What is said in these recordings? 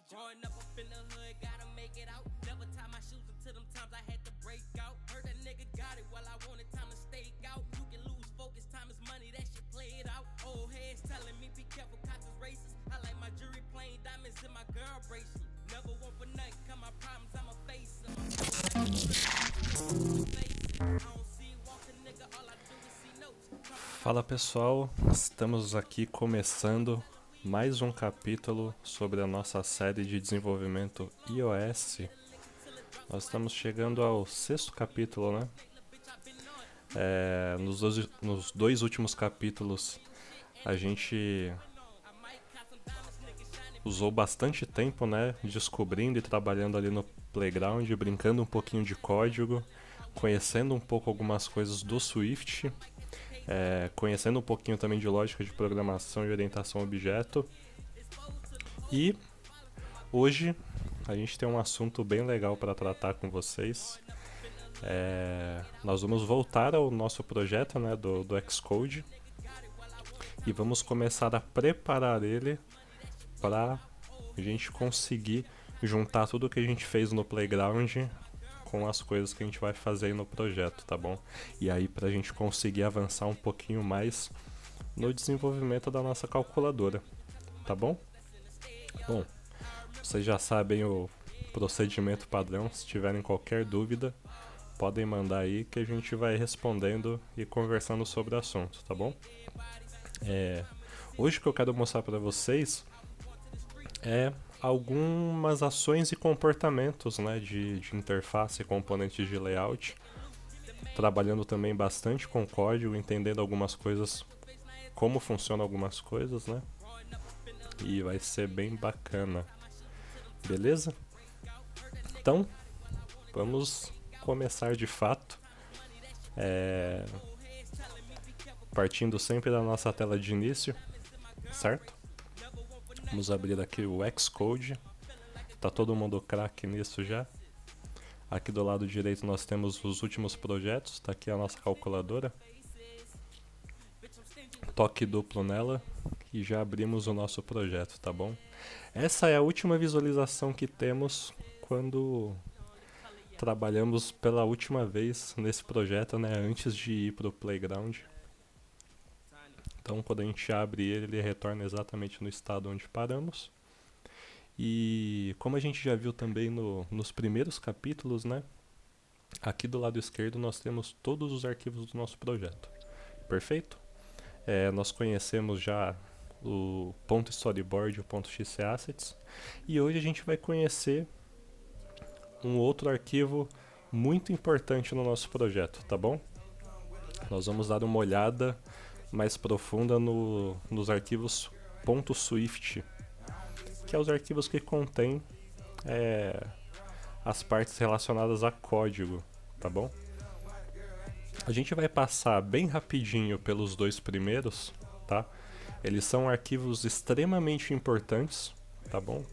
Growing up in the hood, gotta make it out. Never tie my shoes until them times I had to break out. Heard that nigga got it while I wanted time to stake out. You can lose focus, time is money, that shit play it out. Old heads telling me be careful, cops is racist. I like my jewelry plain diamonds in my girl bracelet. Never want for nothing, cut my problems, I'ma face them. I don't see walk a nigga, all I do is see notes. Fala pessoal, estamos aqui começando mais um capítulo sobre a nossa série de desenvolvimento iOS. Nós estamos chegando ao 6º capítulo, né? Nos dois últimos capítulos a gente usou bastante tempo, né? Descobrindo e trabalhando ali no playground, brincando um pouquinho de código, conhecendo um pouco algumas coisas do Swift. Conhecendo um pouquinho também de lógica de programação e orientação a objeto. E hoje a gente tem um assunto bem legal para tratar com vocês. Nós vamos voltar ao nosso projeto, né, do Xcode, e vamos começar a preparar ele para a gente conseguir juntar tudo que a gente fez no Playground com as coisas que a gente vai fazer aí no projeto, tá bom? E aí pra gente conseguir avançar um pouquinho mais no desenvolvimento da nossa calculadora, tá bom? Bom, vocês já sabem o procedimento padrão. Se tiverem qualquer dúvida, podem mandar aí que a gente vai respondendo e conversando sobre o assunto, tá bom? Hoje o que eu quero mostrar pra vocês é algumas ações e comportamentos, né, de interface e componentes de layout, trabalhando também bastante com código, entendendo algumas coisas, como funcionam algumas coisas, né, e vai ser bem bacana, beleza? Então, vamos começar de fato, partindo sempre da nossa tela de início, certo? Vamos abrir aqui o Xcode. Tá todo mundo craque nisso já. Aqui do lado direito nós temos os últimos projetos. Tá aqui a nossa calculadora. Toque duplo nela e já abrimos o nosso projeto, tá bom? Essa é a última visualização que temos quando trabalhamos pela última vez nesse projeto, né? Antes de ir para o Playground. Então, quando a gente abre ele, ele retorna exatamente no estado onde paramos. E como a gente já viu também nos primeiros capítulos, né? Aqui do lado esquerdo nós temos todos os arquivos do nosso projeto. Perfeito? Nós conhecemos já o .storyboard e o .xassets. E hoje a gente vai conhecer um outro arquivo muito importante no nosso projeto, tá bom? Nós vamos dar uma olhada mais profunda nos arquivos .swift, que é os arquivos que contêm as partes relacionadas a código, tá bom? A gente vai passar bem rapidinho pelos dois primeiros, tá? Eles são arquivos extremamente importantes, tá bom?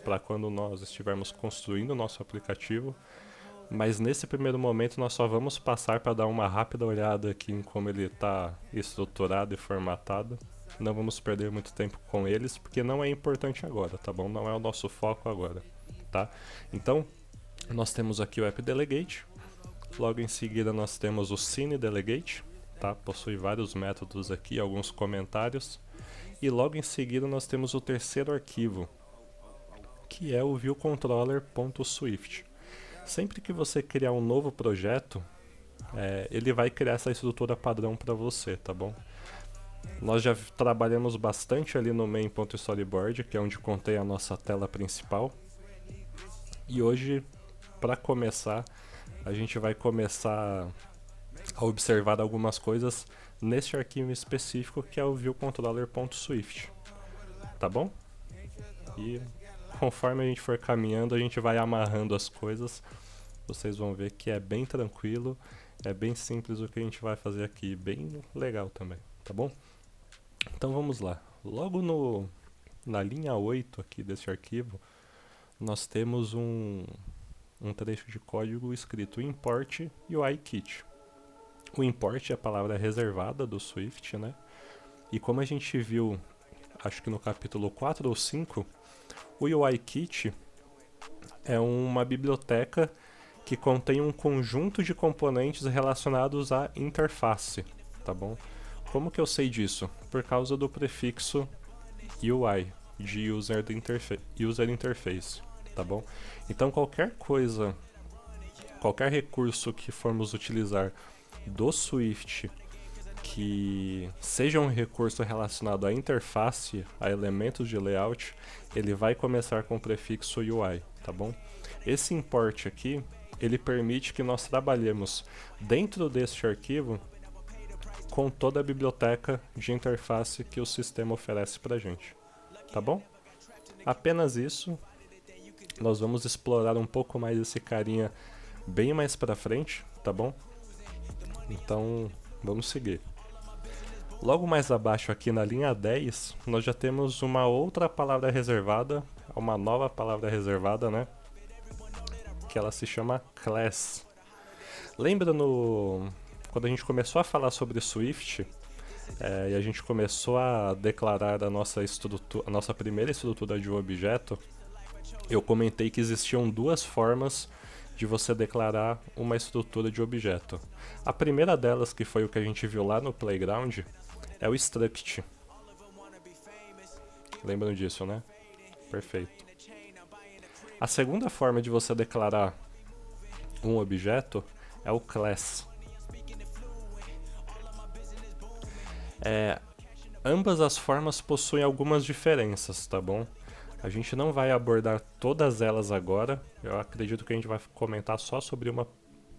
Para quando nós estivermos construindo o nosso aplicativo. Mas nesse primeiro momento nós só vamos passar para dar uma rápida olhada aqui em como ele está estruturado e formatado. Não vamos perder muito tempo com eles, porque não é importante agora, tá bom? Não é o nosso foco agora, tá? Então, nós temos aqui o AppDelegate. Logo em seguida nós temos o CineDelegate, tá? Possui vários métodos aqui, alguns comentários. E logo em seguida nós temos o terceiro arquivo, que é o ViewController.swift. Sempre que você criar um novo projeto, ele vai criar essa estrutura padrão para você, tá bom? Nós já trabalhamos bastante ali no main.storyboard, que é onde contém a nossa tela principal. E hoje, para começar, a gente vai começar a observar algumas coisas nesse arquivo específico, que é o ViewController.swift, tá bom? E conforme a gente for caminhando, a gente vai amarrando as coisas. Vocês vão ver que é bem tranquilo, é bem simples o que a gente vai fazer aqui, bem legal também, tá bom? Então vamos lá. Logo na linha 8 aqui desse arquivo, nós temos um trecho de código escrito import UIKit. O import é a palavra reservada do Swift, né? E como a gente viu, acho que no capítulo 4 ou 5, O UIKit é uma biblioteca que contém um conjunto de componentes relacionados à interface, tá bom? Como que eu sei disso? Por causa do prefixo UI, de User Interface, tá bom? Então qualquer coisa, qualquer recurso que formos utilizar do Swift que seja um recurso relacionado à interface, a elementos de layout, ele vai começar com o prefixo UI, tá bom? Esse import aqui, ele permite que nós trabalhemos dentro deste arquivo com toda a biblioteca de interface que o sistema oferece pra gente, tá bom? Apenas isso. Nós vamos explorar um pouco mais esse carinha bem mais pra frente, tá bom? Então, vamos seguir. Logo mais abaixo aqui na linha 10, nós já temos uma outra palavra reservada, uma nova palavra reservada, né? Que ela se chama class. Lembra quando a gente começou a falar sobre Swift, e a gente começou a declarar a nossa primeira estrutura de um objeto, eu comentei que existiam duas formas de você declarar uma estrutura de objeto. A primeira delas, que foi o que a gente viu lá no Playground, é o struct. Lembram disso, né? Perfeito. A segunda forma de você declarar um objeto é o class. Ambas as formas possuem algumas diferenças, tá bom? A gente não vai abordar todas elas agora. Eu acredito que a gente vai comentar só sobre uma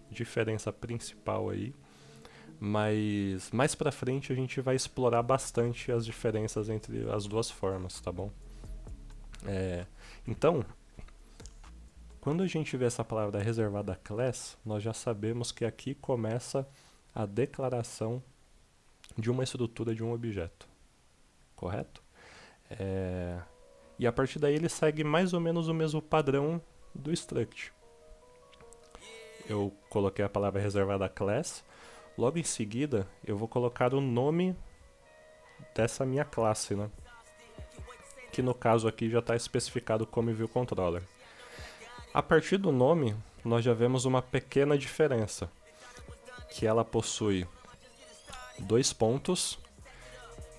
diferença principal aí. Mas mais pra frente a gente vai explorar bastante as diferenças entre as duas formas, tá bom? Então, quando a gente vê essa palavra reservada a class, nós já sabemos que aqui começa a declaração de uma estrutura de um objeto, correto? E a partir daí ele segue mais ou menos o mesmo padrão do struct. Eu coloquei a palavra reservada a class. Logo em seguida, eu vou colocar o nome dessa minha classe, né? Que no caso aqui já está especificado como ViewController. A partir do nome, nós já vemos uma pequena diferença, que ela possui 2 pontos,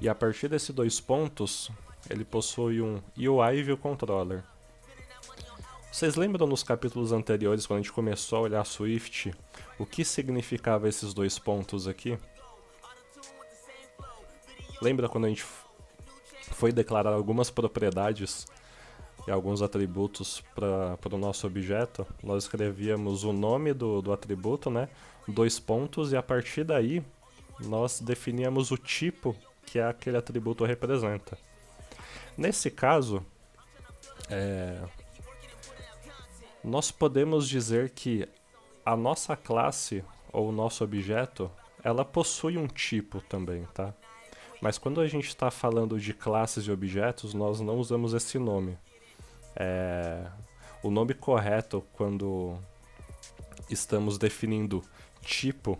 e a partir desses 2 pontos, ele possui um UI ViewController. Vocês lembram nos capítulos anteriores, quando a gente começou a olhar Swift, o que significava esses 2 pontos aqui? Lembra quando a gente foi declarar algumas propriedades e alguns atributos para o nosso objeto? Nós escrevíamos o nome do atributo, né? 2 pontos, e a partir daí nós definíamos o tipo que aquele atributo representa. Nesse caso, nós podemos dizer que a nossa classe ou o nosso objeto, ela possui um tipo também, tá? Mas quando a gente está falando de classes e objetos, nós não usamos esse nome. O nome correto quando estamos definindo tipo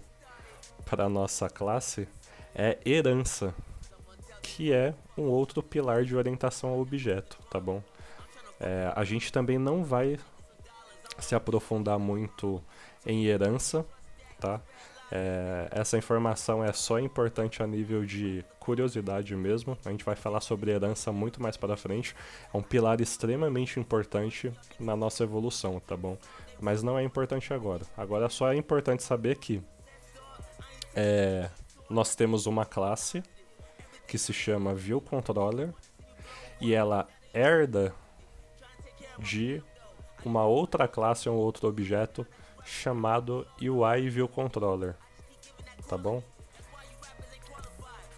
para a nossa classe é herança, que é um outro pilar de orientação ao objeto, tá bom? A gente também não vai se aprofundar muito em herança, tá? Essa informação é só importante a nível de curiosidade mesmo. A gente vai falar sobre herança muito mais para frente. É um pilar extremamente importante na nossa evolução, tá bom? Mas não é importante agora. Agora só é importante saber que nós temos uma classe que se chama ViewController e ela herda de uma outra classe ou outro objeto chamado UI ViewController, tá bom?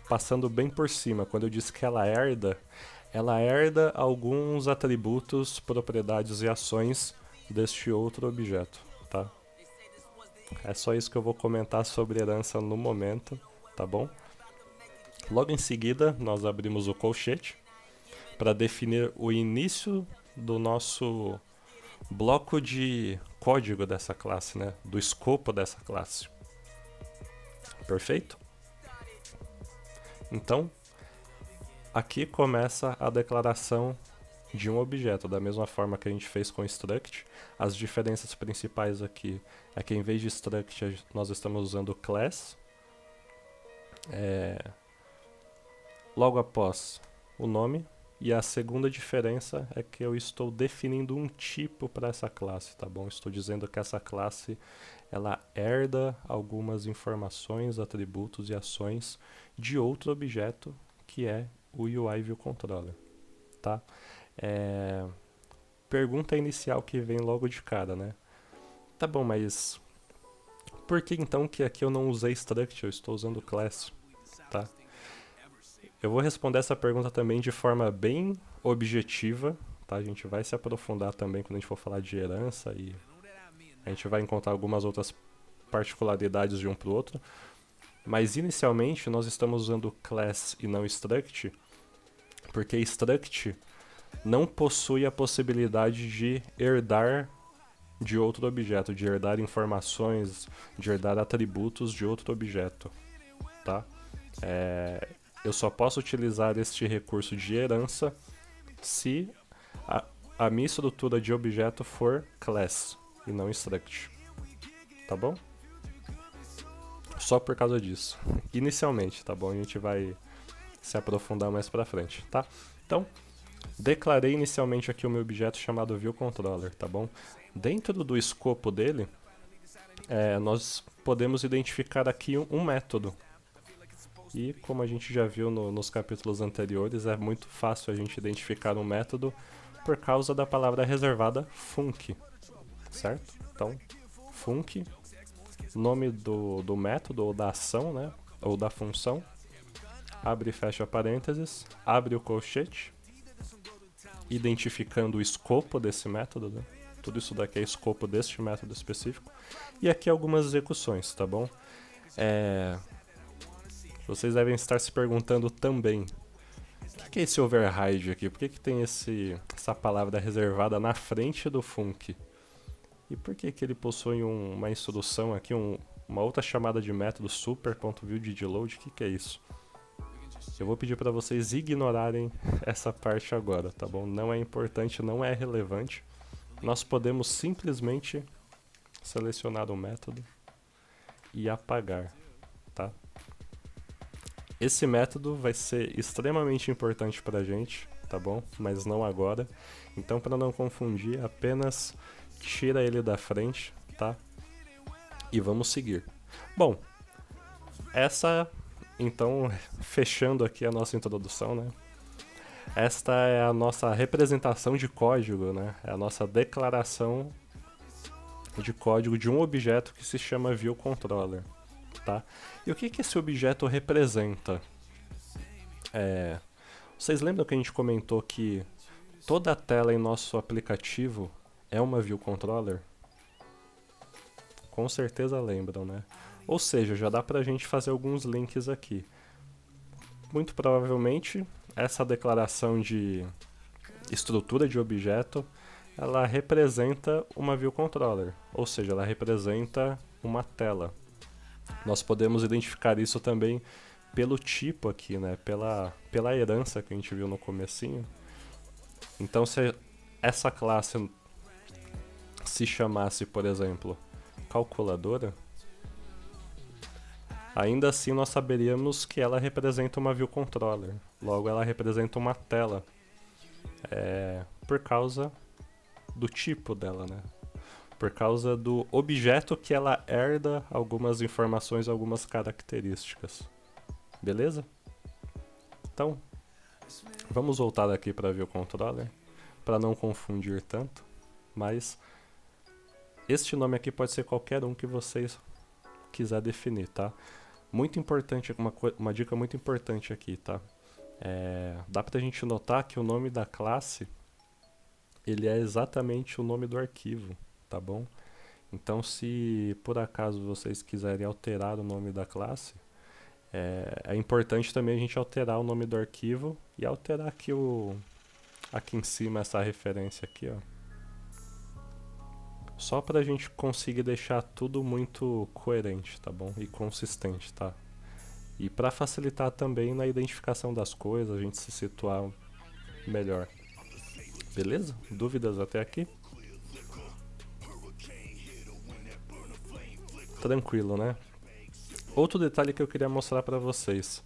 Passando bem por cima, quando eu disse que ela herda alguns atributos, propriedades e ações deste outro objeto, tá? É só isso que eu vou comentar sobre herança no momento, tá bom? Logo em seguida, nós abrimos o colchete para definir o início do nosso bloco de código dessa classe, né? Do escopo dessa classe. Perfeito? Então, aqui começa a declaração de um objeto, da mesma forma que a gente fez com struct. As diferenças principais aqui é que em vez de struct nós estamos usando class, logo após o nome, e a segunda diferença é que eu estou definindo um tipo para essa classe, tá bom? Estou dizendo que essa classe ela herda algumas informações, atributos e ações de outro objeto que é o UI View Controller, tá? Pergunta inicial que vem logo de cara, né? Tá bom, mas por que então que aqui eu não usei struct, eu estou usando class, tá? Eu vou responder essa pergunta também de forma bem objetiva, tá? A gente vai se aprofundar também quando a gente for falar de herança e a gente vai encontrar algumas outras particularidades de um para o outro. Mas inicialmente nós estamos usando class e não struct, porque struct não possui a possibilidade de herdar de outro objeto, de herdar informações, de herdar atributos de outro objeto, tá? Eu só posso utilizar este recurso de herança se a minha estrutura de objeto for class e não struct, tá bom? Só por causa disso, inicialmente, tá bom? A gente vai se aprofundar mais pra frente, tá? Então, declarei inicialmente aqui o meu objeto chamado ViewController, tá bom? Dentro do escopo dele, nós podemos identificar aqui um método. E como a gente já viu nos capítulos anteriores, é muito fácil a gente identificar um método por causa da palavra reservada func, certo? Então, func, nome do método ou da ação, né? Ou da função, abre e fecha parênteses, abre o colchete, identificando o escopo desse método, né? Tudo isso daqui é escopo deste método específico. E aqui algumas execuções, tá bom? Vocês devem estar se perguntando também, o que é esse override aqui? Por que tem essa palavra reservada na frente do func? E por que ele possui uma instrução aqui, uma outra chamada de método super.viewDidLoad? O que é isso? Eu vou pedir para vocês ignorarem essa parte agora, tá bom? Não é importante, não é relevante. Nós podemos simplesmente selecionar o método e apagar, tá? Esse método vai ser extremamente importante para a gente, tá bom? Mas não agora. Então, para não confundir, apenas tira ele da frente, tá? E vamos seguir. Bom, então, fechando aqui a nossa introdução, né? Esta é a nossa representação de código, né? É a nossa declaração de código de um objeto que se chama ViewController, tá? E o que esse objeto representa? Vocês lembram que a gente comentou que toda a tela em nosso aplicativo é uma ViewController? Com certeza lembram, né? Ou seja, já dá pra gente fazer alguns links aqui. Muito provavelmente, essa declaração de estrutura de objeto, ela representa uma ViewController, ou seja, ela representa uma tela. Nós podemos identificar isso também pelo tipo aqui, né? Pela herança que a gente viu no comecinho. Então, se essa classe se chamasse, por exemplo, calculadora, ainda assim nós saberíamos que ela representa uma ViewController. Logo, ela representa uma tela. Por causa do tipo dela, né? Por causa do objeto que ela herda algumas informações, algumas características. Beleza? Então, vamos voltar aqui para ViewController, para não confundir tanto, mas este nome aqui pode ser qualquer um que vocês quiser definir, tá? Muito importante, uma dica muito importante aqui, tá? Dá pra gente notar que o nome da classe, ele é exatamente o nome do arquivo, tá bom? Então, se por acaso vocês quiserem alterar o nome da classe, é importante também a gente alterar o nome do arquivo e alterar aqui em cima essa referência aqui, ó. Só pra gente conseguir deixar tudo muito coerente, tá bom? E consistente, tá? E pra facilitar também na identificação das coisas, a gente se situar melhor. Beleza? Dúvidas até aqui? Tranquilo, né? Outro detalhe que eu queria mostrar para vocês.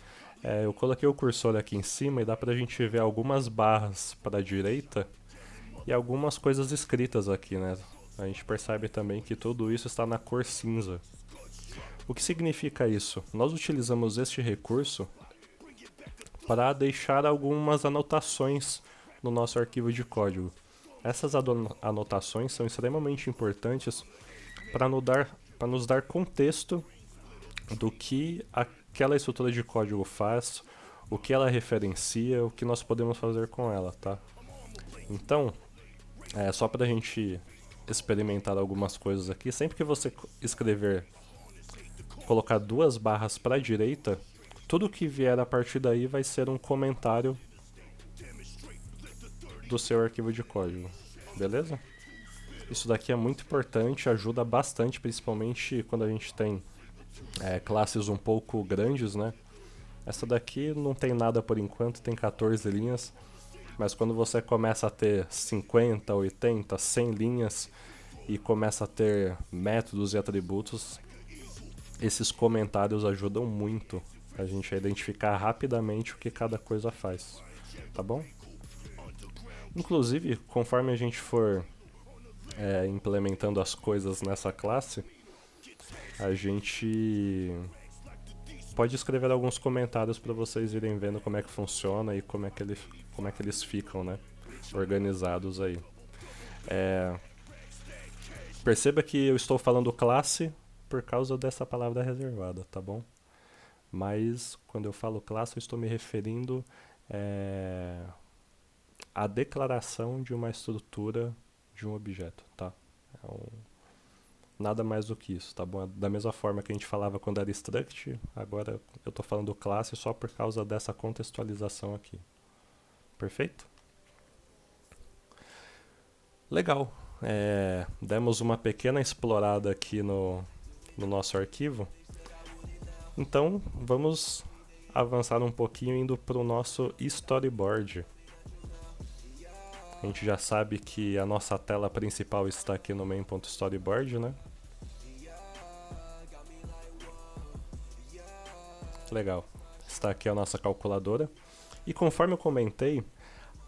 Eu coloquei o cursor aqui em cima e dá pra gente ver algumas barras para a direita e algumas coisas escritas aqui, né? A gente percebe também que tudo isso está na cor cinza. O que significa isso? Nós utilizamos este recurso para deixar algumas anotações no nosso arquivo de código. Essas anotações são extremamente importantes para nos dar contexto do que aquela estrutura de código faz, o que ela referencia, o que nós podemos fazer com ela, tá? Então, só para a gente experimentar algumas coisas aqui, sempre que você escrever, colocar 2 barras para a direita, tudo que vier a partir daí vai ser um comentário do seu arquivo de código, beleza? Isso daqui é muito importante, ajuda bastante, principalmente quando a gente tem classes um pouco grandes, né? Essa daqui não tem nada por enquanto, tem 14 linhas, mas quando você começa a ter 50, 80, 100 linhas e começa a ter métodos e atributos, esses comentários ajudam muito a gente a identificar rapidamente o que cada coisa faz, tá bom? Inclusive, conforme a gente for implementando as coisas nessa classe, a gente pode escrever alguns comentários para vocês irem vendo como é que funciona e como é que eles ficam, né, organizados aí. Perceba que eu estou falando classe por causa dessa palavra reservada, tá bom? Mas quando eu falo classe, eu estou me referindo à declaração de uma estrutura de um objeto, tá? Nada mais do que isso, tá bom? Da mesma forma que a gente falava quando era struct, agora eu estou falando classe só por causa dessa contextualização aqui. Perfeito? Legal. Demos uma pequena explorada aqui no nosso arquivo. Então, vamos avançar um pouquinho indo para o nosso storyboard. A gente já sabe que a nossa tela principal está aqui no main.storyboard, né? Legal. Está aqui a nossa calculadora. E conforme eu comentei,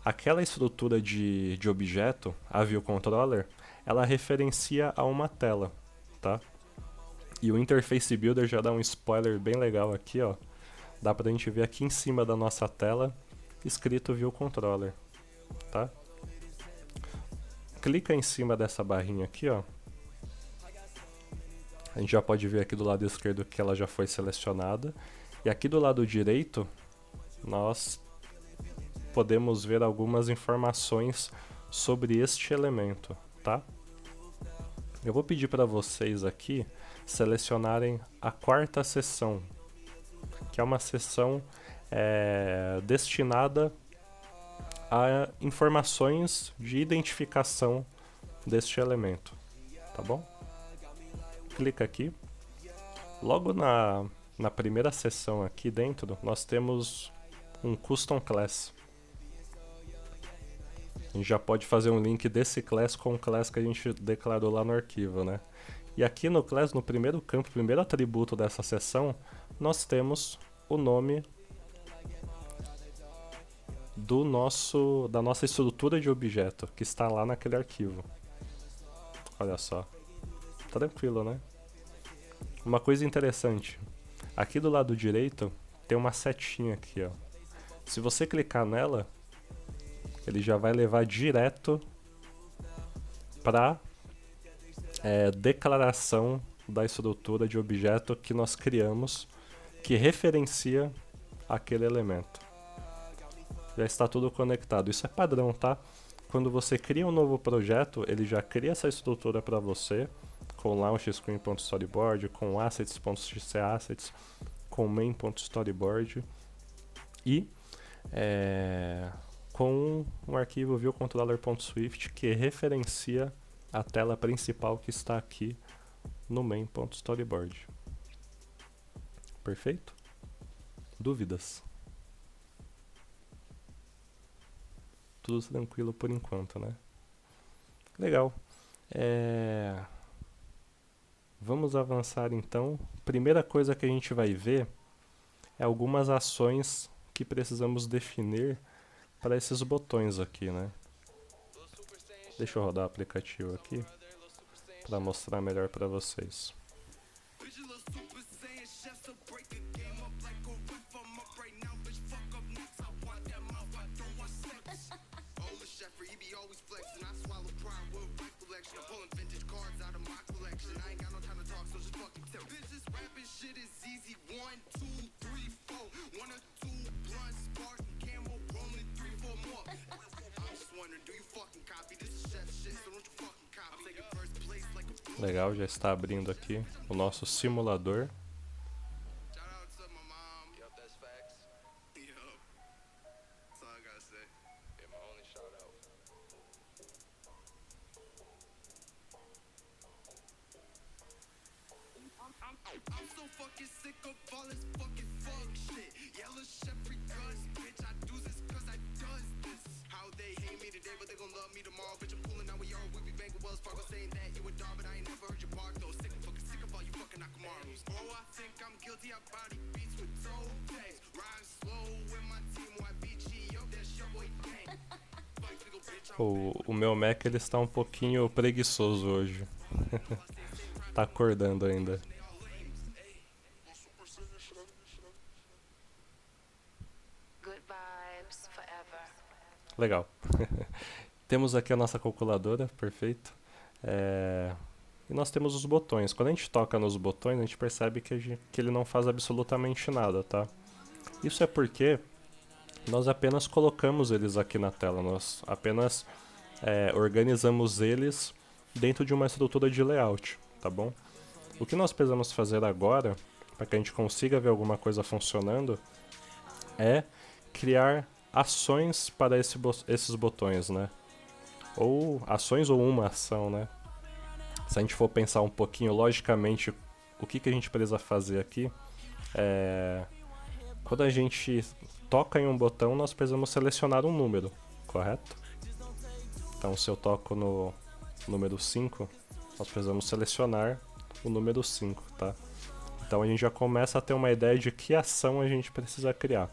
aquela estrutura de objeto, a ViewController, ela referencia a uma tela, tá? E o Interface Builder já dá um spoiler bem legal aqui, ó. Dá pra gente ver aqui em cima da nossa tela, escrito ViewController, tá? Clica em cima dessa barrinha aqui, ó. A gente já pode ver aqui do lado esquerdo que ela já foi selecionada. E aqui do lado direito, nós podemos ver algumas informações sobre este elemento, tá? Eu vou pedir para vocês aqui selecionarem a 4ª seção, que é uma seção destinada a informações de identificação deste elemento, tá bom? Clica aqui. Logo na primeira seção aqui dentro, nós temos um Custom Class. A gente já pode fazer um link desse class com o class que a gente declarou lá no arquivo, né? E aqui no class, no primeiro campo, primeiro atributo dessa seção, nós temos o nome da nossa estrutura de objeto, que está lá naquele arquivo. Olha só. Tranquilo, né? Uma coisa interessante. Aqui do lado direito, tem uma setinha aqui, ó. Se você clicar nela, ele já vai levar direto para declaração da estrutura de objeto que nós criamos, que referencia aquele elemento. Já está tudo conectado. Isso é padrão, tá? Quando você cria um novo projeto, ele já cria essa estrutura para você, com launchscreen.storyboard, com assets.xassets, com main.storyboard e com um arquivo viewcontroller.swift que referencia a tela principal que está aqui no main.storyboard. Perfeito? Dúvidas? tudo tranquilo por enquanto, né? Legal. Vamos avançar então. Primeira coisa que a gente vai ver é algumas ações que precisamos definir para esses botões aqui, né? Deixa eu rodar o aplicativo aqui para mostrar melhor para vocês. Legal, já está abrindo aqui o nosso simulador. O meu Mac ele está um pouquinho preguiçoso hoje. Tá acordando ainda. Legal. Temos aqui a nossa calculadora, perfeito. E nós temos os botões. Quando a gente toca nos botões, a gente percebe que ele não faz absolutamente nada, tá? Isso é porque nós apenas colocamos eles aqui na tela. Nós apenas organizamos eles dentro de uma estrutura de layout, tá bom? O que nós precisamos fazer agora, para que a gente consiga ver alguma coisa funcionando, é criar ações para esses botões, né? Ou ações ou uma ação, né? Se a gente for pensar um pouquinho logicamente o que a gente precisa fazer aqui, quando a gente toca em um botão, nós precisamos selecionar um número, correto? Então, se eu toco no número 5, nós precisamos selecionar o número 5, tá? Então a gente já começa a ter uma ideia de que ação a gente precisa criar.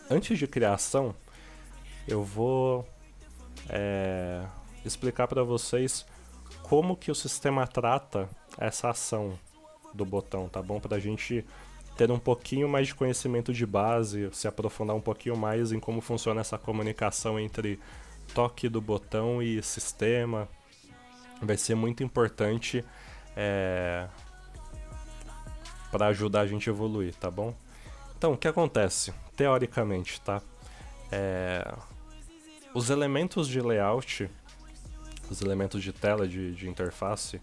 Antes de criar a ação, eu vou explicar para vocês como que o sistema trata essa ação do botão, tá bom? Para a gente ter um pouquinho mais de conhecimento de base, se aprofundar um pouquinho mais em como funciona essa comunicação entre toque do botão e sistema. Vai ser muito importante para ajudar a gente a evoluir, tá bom? Então, o que acontece? Teoricamente, tá? Os elementos de layout, os elementos de tela, de interface,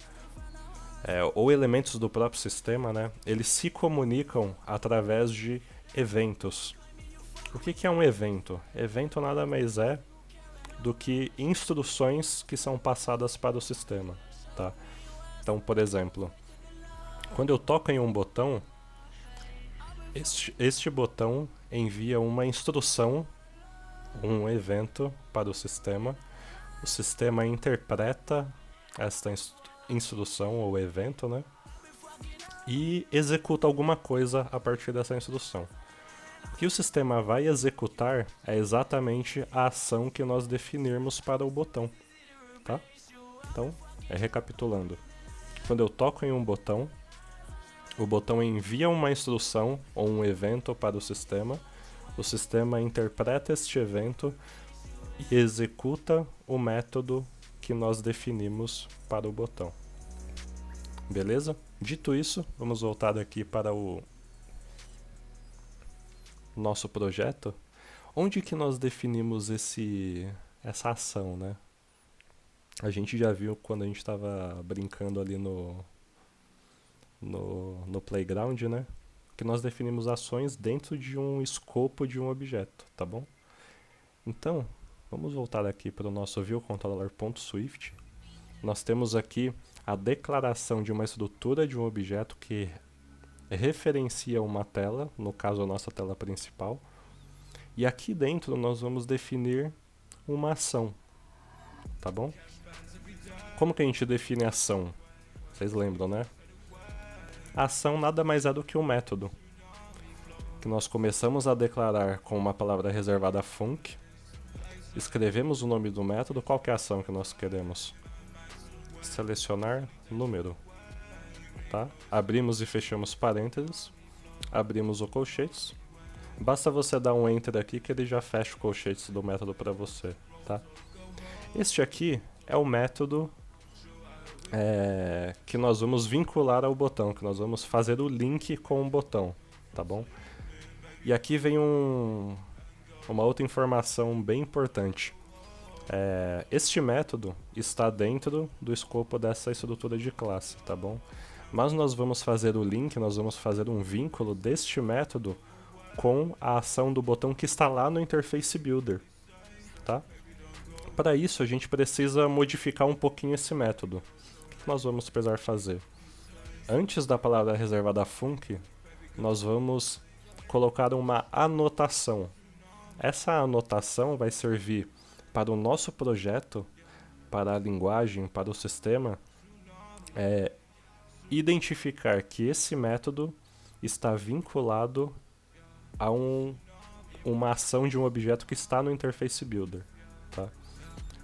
ou elementos do próprio sistema, né? Eles se comunicam através de eventos. O que é um evento? Evento nada mais é do que instruções que são passadas para o sistema, tá? Então, por exemplo, quando eu toco em um botão, este botão envia uma instrução, um evento para o sistema interpreta esta instrução ou evento, né? E executa alguma coisa a partir dessa instrução. O que o sistema vai executar é exatamente a ação que nós definirmos para o botão, tá? Então, recapitulando. Quando eu toco em um botão, o botão envia uma instrução ou um evento para o sistema interpreta este evento e executa o método que nós definimos para o botão. Beleza? Dito isso, vamos voltar aqui para o nosso projeto. Onde que nós definimos essa ação, né? A gente já viu quando a gente estava brincando ali no playground, né? Que nós definimos ações dentro de um escopo de um objeto, tá bom? Então, vamos voltar aqui para o nosso viewcontroller.swift. Nós temos aqui a declaração de uma estrutura de um objeto que referencia uma tela, no caso a nossa tela principal. E aqui dentro nós vamos definir uma ação, tá bom? Como que a gente define ação? Vocês lembram, né? A ação nada mais é do que um método, que nós começamos a declarar com uma palavra reservada func, escrevemos o nome do método, qual que é a ação que nós queremos? Selecionar número, tá? Abrimos e fechamos parênteses, abrimos o colchetes, basta você dar um enter aqui que ele já fecha o colchetes do método para você, tá? Este aqui é o método que nós vamos vincular ao botão, que nós vamos fazer o link com o botão, tá bom? E aqui vem uma outra informação bem importante. Este método está dentro do escopo dessa estrutura de classe, tá bom? Mas nós vamos fazer o link, nós vamos fazer um vínculo deste método com a ação do botão que está lá no Interface Builder, tá? Para isso a gente precisa modificar um pouquinho esse método. O que nós vamos precisar fazer? Antes da palavra reservada func, nós vamos colocar uma anotação. Essa anotação vai servir para o nosso projeto, para a linguagem, para o sistema, identificar que esse método está vinculado a uma ação de um objeto que está no Interface Builder, tá?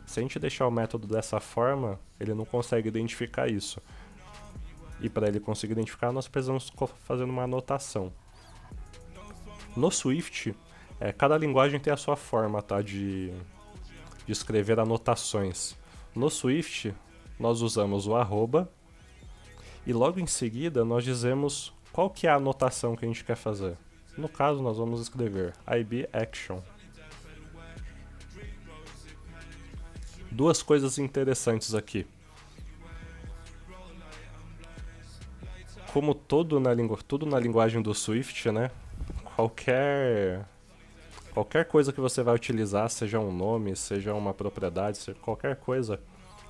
Se a gente deixar o método dessa forma, ele não consegue identificar isso. E para ele conseguir identificar, nós precisamos fazer uma anotação. No Swift, cada linguagem tem a sua forma, tá, de escrever anotações. No Swift, nós usamos o arroba e logo em seguida nós dizemos qual que é a anotação que a gente quer fazer. No caso, nós vamos escrever IBAction. Duas coisas interessantes aqui. Como tudo na linguagem do Swift, né? Qualquer coisa que você vai utilizar, seja um nome, seja uma propriedade, seja qualquer coisa,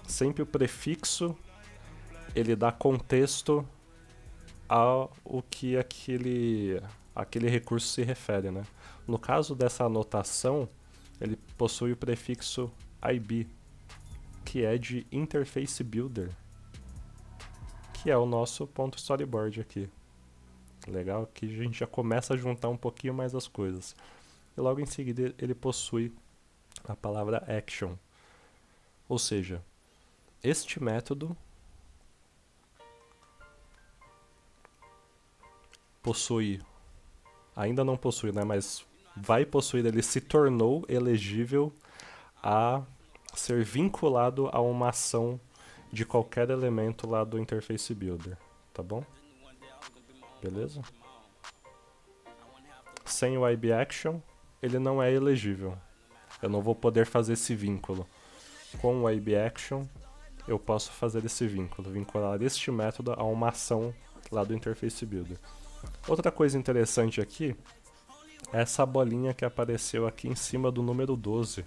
sempre o prefixo ele dá contexto ao que aquele recurso se refere, né? No caso dessa anotação, ele possui o prefixo IB, que é de Interface Builder, que é o nosso ponto storyboard aqui. Legal, que a gente já começa a juntar um pouquinho mais as coisas. E logo em seguida ele possui a palavra action. Ou seja, este método possui, ainda não possui, né, mas vai possuir, ele se tornou elegível a ser vinculado a uma ação de qualquer elemento lá do Interface Builder, tá bom? Beleza? Sem o IBAction, ele não é elegível. Eu não vou poder fazer esse vínculo. Com o IBAction, eu posso fazer esse vínculo, vincular este método a uma ação lá do Interface Builder. Outra coisa interessante aqui é essa bolinha que apareceu aqui em cima do número 12.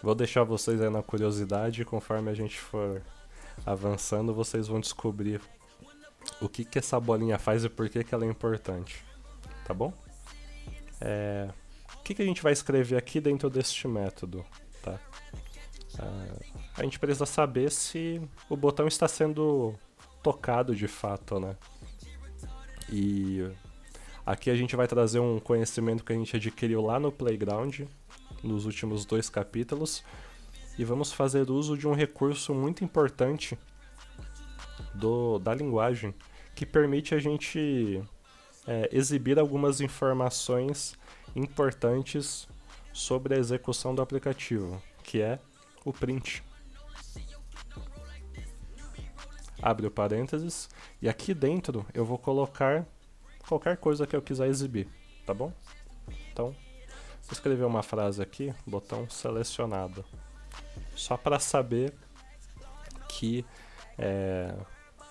Vou deixar vocês aí na curiosidade, conforme a gente for avançando, vocês vão descobrir o que essa bolinha faz e por que ela é importante, tá bom? O que a gente vai escrever aqui dentro deste método, tá? A gente precisa saber se o botão está sendo tocado de fato, né? E aqui a gente vai trazer um conhecimento que a gente adquiriu lá no Playground, nos últimos 2 capítulos, e vamos fazer uso de um recurso muito importante da linguagem, que permite a gente exibir algumas informações importantes sobre a execução do aplicativo, que é o print. Abre o parênteses, e aqui dentro eu vou colocar qualquer coisa que eu quiser exibir, tá bom? Então, vou escrever uma frase aqui, botão selecionado, só para saber que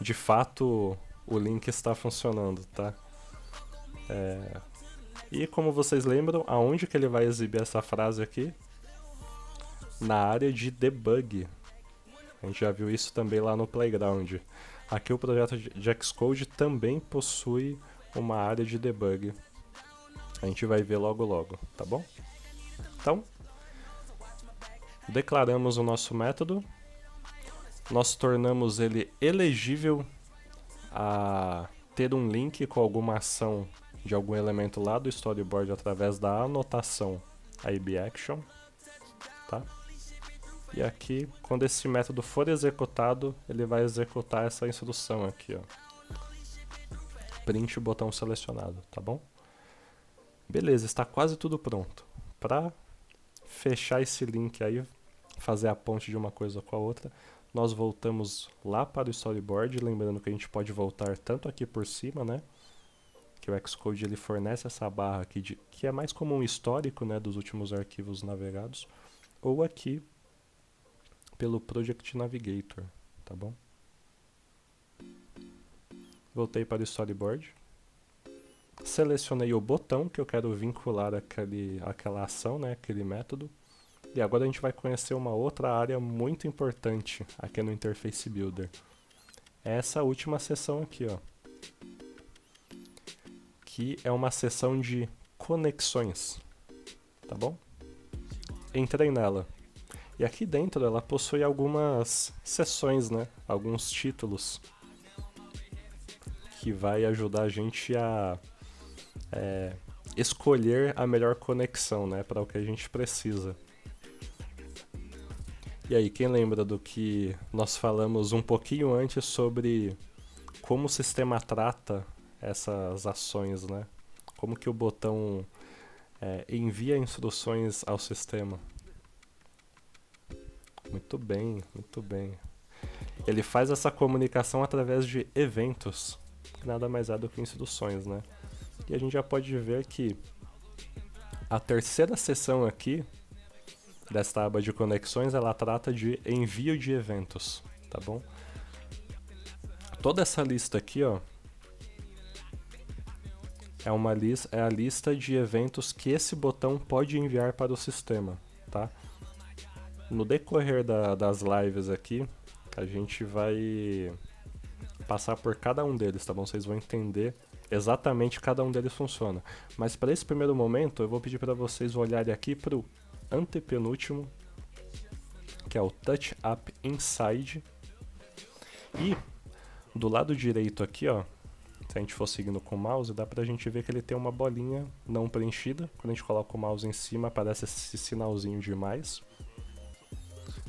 de fato o link está funcionando, tá? E como vocês lembram, aonde que ele vai exibir essa frase aqui? Na área de debug. A gente já viu isso também lá no Playground. Aqui o projeto de Xcode também possui uma área de debug. A gente vai ver logo logo, tá bom? Então, declaramos o nosso método, nós tornamos ele elegível a ter um link com alguma ação de algum elemento lá do storyboard através da anotação IBAction, tá? E aqui, quando esse método for executado, ele vai executar essa instrução aqui, ó. Print o botão selecionado, tá bom? Beleza, está quase tudo pronto. Para fechar esse link aí, fazer a ponte de uma coisa com a outra, nós voltamos lá para o storyboard, lembrando que a gente pode voltar tanto aqui por cima, né? Que o Xcode ele fornece essa barra aqui, que é mais como um histórico, né, dos últimos arquivos navegados, ou aqui pelo Project Navigator, tá bom? Voltei para o storyboard, selecionei o botão que eu quero vincular aquela ação, né, aquele método, e agora a gente vai conhecer uma outra área muito importante aqui no Interface Builder. É essa última seção aqui, ó, que é uma seção de conexões, tá bom? Entrei nela. E aqui dentro ela possui algumas seções, né? Alguns títulos que vai ajudar a gente a escolher a melhor conexão, né? Para o que a gente precisa. E aí, quem lembra do que nós falamos um pouquinho antes sobre como o sistema trata essas ações, né? Como que o botão envia instruções ao sistema. Muito bem, muito bem. Ele faz essa comunicação através de eventos, que nada mais é do que instruções, né? E a gente já pode ver que a terceira seção aqui, desta aba de conexões, ela trata de envio de eventos, tá bom? Toda essa lista aqui, ó, é a lista de eventos que esse botão pode enviar para o sistema, tá? No decorrer das lives aqui, a gente vai passar por cada um deles, tá bom? Vocês vão entender exatamente cada um deles funciona. Mas para esse primeiro momento, eu vou pedir para vocês olharem aqui para o antepenúltimo, que é o Touch Up Inside. E do lado direito aqui, ó, se a gente for seguindo com o mouse, dá pra gente ver que ele tem uma bolinha não preenchida. Quando a gente coloca o mouse em cima, aparece esse sinalzinho de mais.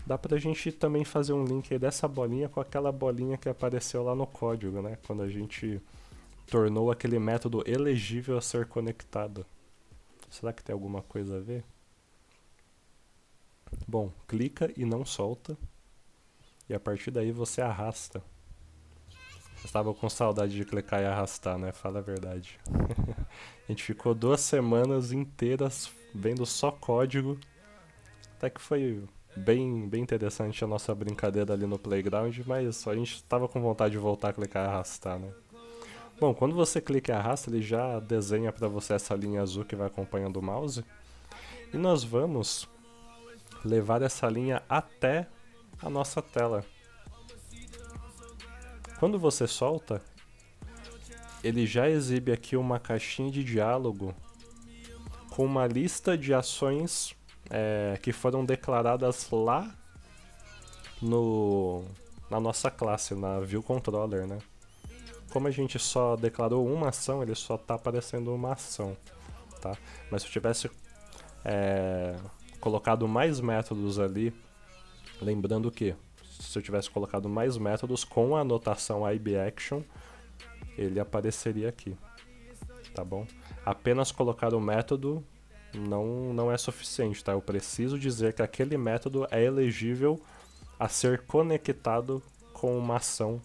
Dá pra gente também fazer um link aí dessa bolinha com aquela bolinha que apareceu lá no código, né? Quando a gente tornou aquele método elegível a ser conectado. Será que tem alguma coisa a ver? Bom, clica e não solta. E a partir daí você arrasta. Você estava com saudade de clicar e arrastar, né? Fala a verdade. A gente ficou 2 semanas inteiras vendo só código. Até que foi bem interessante a nossa brincadeira ali no playground, mas a gente estava com vontade de voltar a clicar e arrastar, né? Bom, quando você clica e arrasta, ele já desenha para você essa linha azul que vai acompanhando o mouse. E nós vamos levar essa linha até a nossa tela. Quando você solta, ele já exibe aqui uma caixinha de diálogo com uma lista de ações que foram declaradas lá na nossa classe, na ViewController, né? Como a gente só declarou uma ação, ele só está aparecendo uma ação, tá? Mas se eu tivesse colocado mais métodos ali, lembrando que se eu tivesse colocado mais métodos com a anotação IBAction, ele apareceria aqui, tá bom? Apenas colocar o método não é suficiente, tá? Eu preciso dizer que aquele método é elegível a ser conectado com uma ação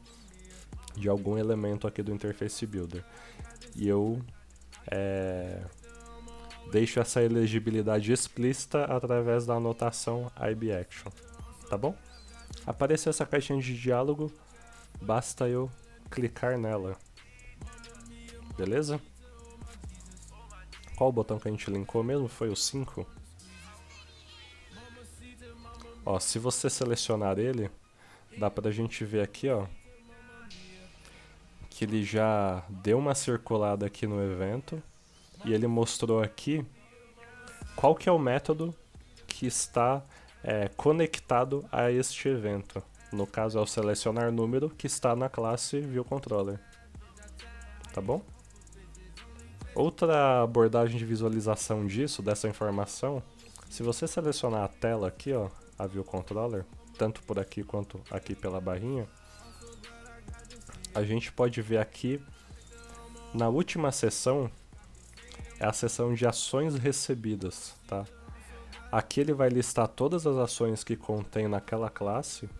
de algum elemento aqui do Interface Builder. E eu deixo essa elegibilidade explícita através da anotação IBAction, tá bom? Apareceu essa caixinha de diálogo, basta eu clicar nela. Beleza? Qual o botão que a gente linkou mesmo? Foi o 5? Ó, se você selecionar ele, dá pra gente ver aqui, ó, que ele já deu uma circulada aqui no evento. e ele mostrou aqui qual que é o método que está conectado a este evento. No caso é o selecionar número que está na classe ViewController. Tá bom? Outra abordagem de visualização dessa informação, se você selecionar a tela aqui, ó, a ViewController, tanto por aqui quanto aqui pela barrinha, a gente pode ver aqui na última seção, é a seção de ações recebidas, tá? Aqui ele vai listar todas as ações que contém naquela classe,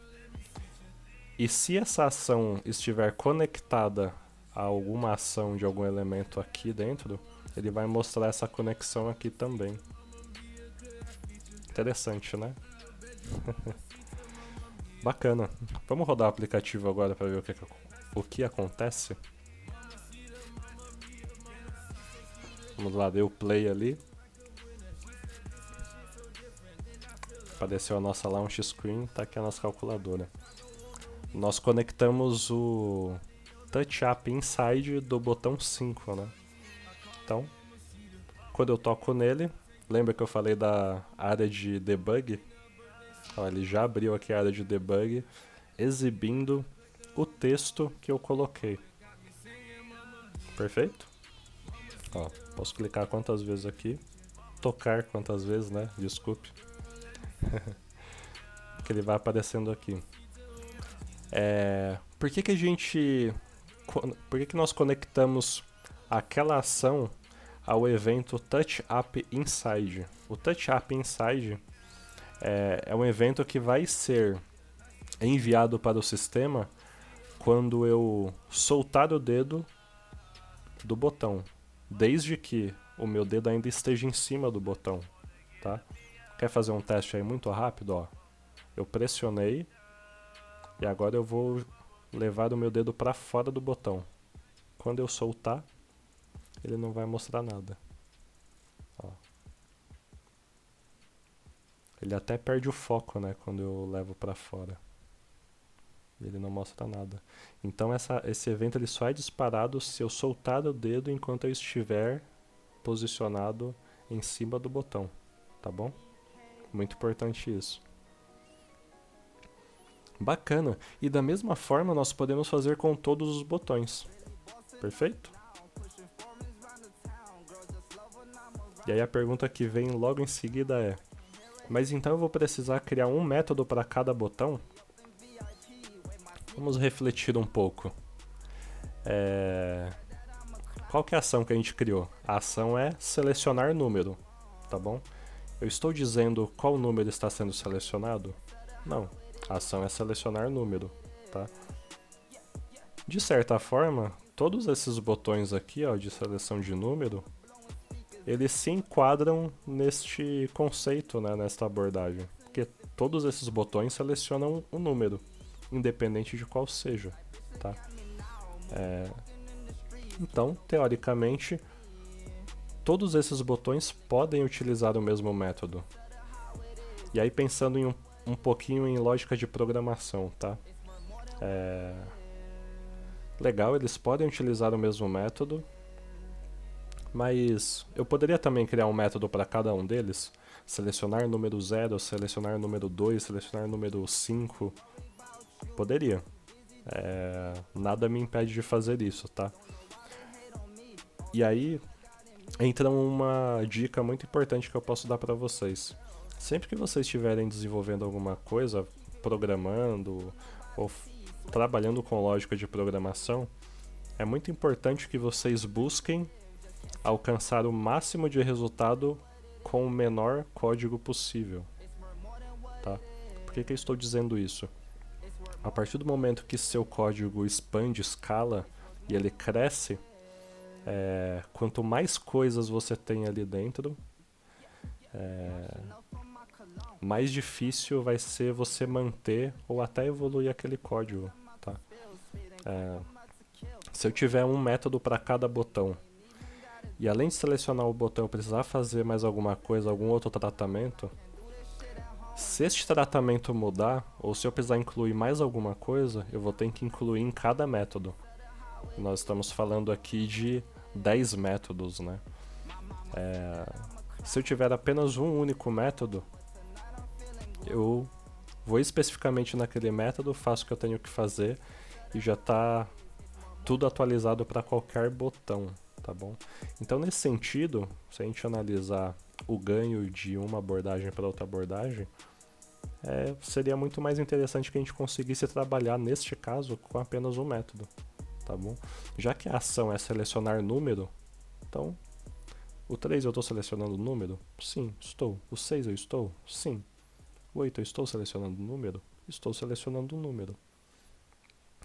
e se essa ação estiver conectada a alguma ação de algum elemento aqui dentro, ele vai mostrar essa conexão aqui também. Interessante, né? Bacana. Vamos rodar o aplicativo agora para ver o que acontece. Vamos lá, deu play ali. Apareceu a nossa launch screen, tá aqui a nossa calculadora. Nós conectamos o Touch App Inside do botão 5, né? Então, quando eu toco nele, lembra que eu falei da área de debug? Ó, ele já abriu aqui a área de debug, exibindo o texto que eu coloquei. Perfeito? Ó, posso clicar quantas vezes aqui, tocar quantas vezes, né? Desculpe. Que ele vai aparecendo aqui. Por que nós conectamos aquela ação ao evento Touch App Inside? O Touch App Inside é um evento que vai ser enviado para o sistema quando eu soltar o dedo do botão, desde que o meu dedo ainda esteja em cima do botão, tá? Quer fazer um teste aí muito rápido? Ó, eu pressionei e agora eu vou levar o meu dedo para fora do botão. Quando eu soltar, ele não vai mostrar nada. Ó. Ele até perde o foco, né, quando eu levo para fora. Ele não mostra nada. Então esse evento ele só é disparado se eu soltar o dedo enquanto eu estiver posicionado em cima do botão, tá bom? Muito importante isso. Bacana. E da mesma forma nós podemos fazer com todos os botões. Perfeito? E aí a pergunta que vem logo em seguida é: mas então eu vou precisar criar um método para cada botão? Vamos refletir um pouco. Qual que é a ação que a gente criou? A ação é selecionar número, tá bom? Eu estou dizendo qual número está sendo selecionado? Não. A ação é selecionar número, tá? De certa forma, todos esses botões aqui, ó, de seleção de número, eles se enquadram neste conceito, né, nesta abordagem. Porque todos esses botões selecionam um número, independente de qual seja, tá? Então, teoricamente, todos esses botões podem utilizar o mesmo método. E aí, pensando em um pouquinho em lógica de programação, tá? Legal, eles podem utilizar o mesmo método, mas eu poderia também criar um método para cada um deles, selecionar número 0, selecionar número 2, selecionar número 5. Poderia. Nada me impede de fazer isso, tá? E aí entra uma dica muito importante que eu posso dar para vocês. Sempre que vocês estiverem desenvolvendo alguma coisa, programando ou trabalhando com lógica de programação, é muito importante que vocês busquem alcançar o máximo de resultado com o menor código possível, tá? Por que eu estou dizendo isso? A partir do momento que seu código expande, escala e ele cresce, quanto mais coisas você tem ali dentro, mais difícil vai ser você manter ou até evoluir aquele código, tá? Se eu tiver um método para cada botão e além de selecionar o botão eu precisar fazer mais alguma coisa, algum outro tratamento, se este tratamento mudar ou se eu precisar incluir mais alguma coisa, eu vou ter que incluir em cada método. Nós estamos falando aqui de 10 métodos, né? Se eu tiver apenas um único método, eu vou especificamente naquele método, faço o que eu tenho que fazer e já está tudo atualizado para qualquer botão, tá bom? Então, nesse sentido, se a gente analisar o ganho de uma abordagem para outra abordagem, seria muito mais interessante que a gente conseguisse trabalhar, neste caso, com apenas um método, tá bom? Já que a ação é selecionar número, então, o 3 eu estou selecionando número? Sim, estou. O 6 eu estou? Sim. O 8 eu estou selecionando número? Estou selecionando um número.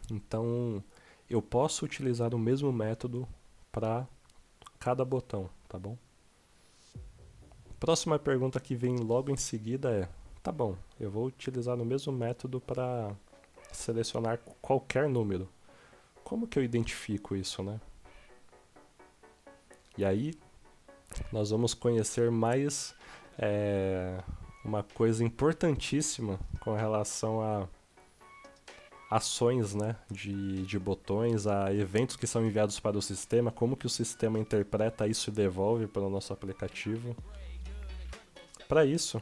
Então, eu posso utilizar o mesmo método para cada botão, tá bom? Próxima pergunta que vem logo em seguida é: tá bom, eu vou utilizar o mesmo método para selecionar qualquer número. Como que eu identifico isso, né? E aí, nós vamos conhecer mais uma coisa importantíssima com relação a ações, né, de botões, a eventos que são enviados para o sistema, como que o sistema interpreta isso e devolve para o nosso aplicativo. Para isso,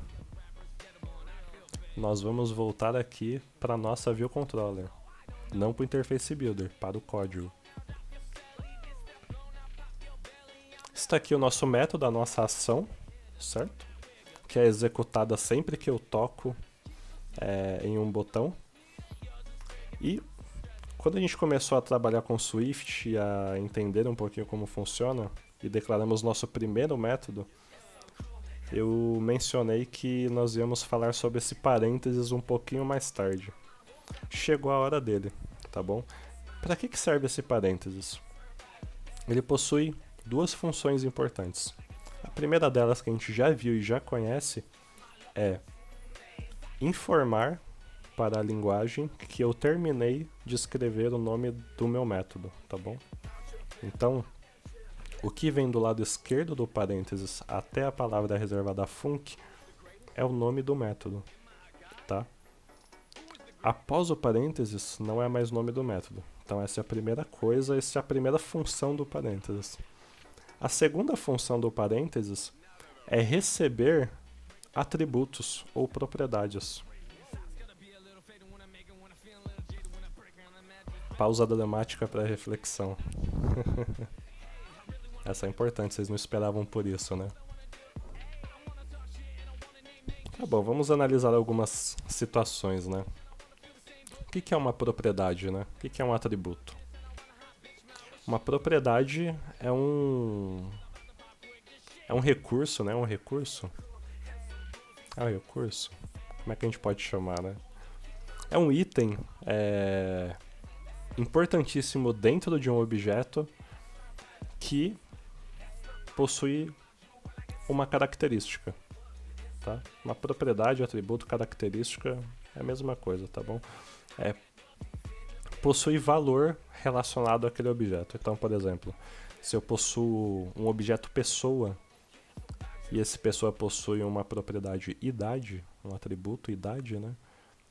nós vamos voltar aqui para a nossa View Controller, não para o Interface Builder, para o código. Está aqui o nosso método, a nossa ação, certo? Que é executada sempre que eu toco em um botão. E quando a gente começou a trabalhar com Swift e a entender um pouquinho como funciona, e declaramos nosso primeiro método, eu mencionei que nós íamos falar sobre esse parênteses um pouquinho mais tarde. Chegou a hora dele, tá bom? Para que serve esse parênteses? Ele possui duas funções importantes. A primeira delas, que a gente já viu e já conhece, é informar para a linguagem que eu terminei de escrever o nome do meu método, tá bom? Então, o que vem do lado esquerdo do parênteses até a palavra reservada func é o nome do método, tá? Após o parênteses, não é mais o nome do método. Então, essa é a primeira coisa, essa é a primeira função do parênteses. A segunda função do parênteses é receber atributos ou propriedades. Pausa dramática para reflexão. Essa é importante, vocês não esperavam por isso, né? Tá bom, vamos analisar algumas situações, né? O que é uma propriedade, né? O que é um atributo? Uma propriedade é um recurso, né? Um recurso? É um recurso? Como é que a gente pode chamar, né? É um item importantíssimo dentro de um objeto que possui uma característica, tá? Uma propriedade, atributo, característica é a mesma coisa, tá bom? Possui valor relacionado àquele objeto. Então, por exemplo, se eu possuo um objeto pessoa e esse pessoa possui uma propriedade idade, um atributo idade, né?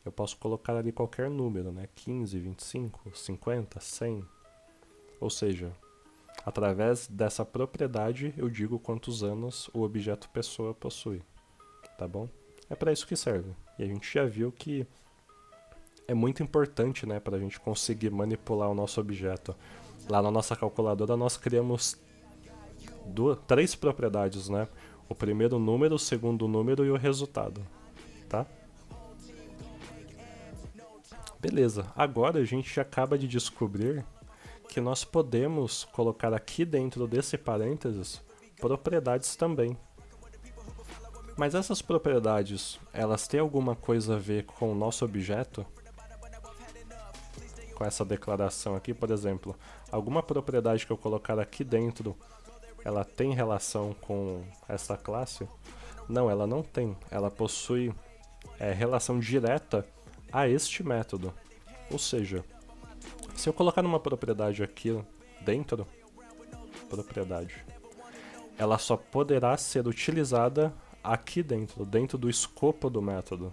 Eu posso colocar ali qualquer número, né? 15, 25, 50, 100. Ou seja, através dessa propriedade eu digo quantos anos o objeto pessoa possui, tá bom? É para isso que serve. E a gente já viu que é muito importante, né, para a gente conseguir manipular o nosso objeto. Lá na nossa calculadora nós criamos três propriedades, né? O primeiro número, o segundo número e o resultado, tá? Beleza, agora a gente acaba de descobrir que nós podemos colocar aqui dentro desse parênteses propriedades também. Mas essas propriedades, elas têm alguma coisa a ver com o nosso objeto? Com essa declaração aqui, por exemplo, alguma propriedade que eu colocar aqui dentro, ela tem relação com essa classe? Não, ela não tem. Ela possui relação direta a este método. Ou seja, se eu colocar uma propriedade aqui dentro, propriedade, ela só poderá ser utilizada aqui dentro do escopo do método,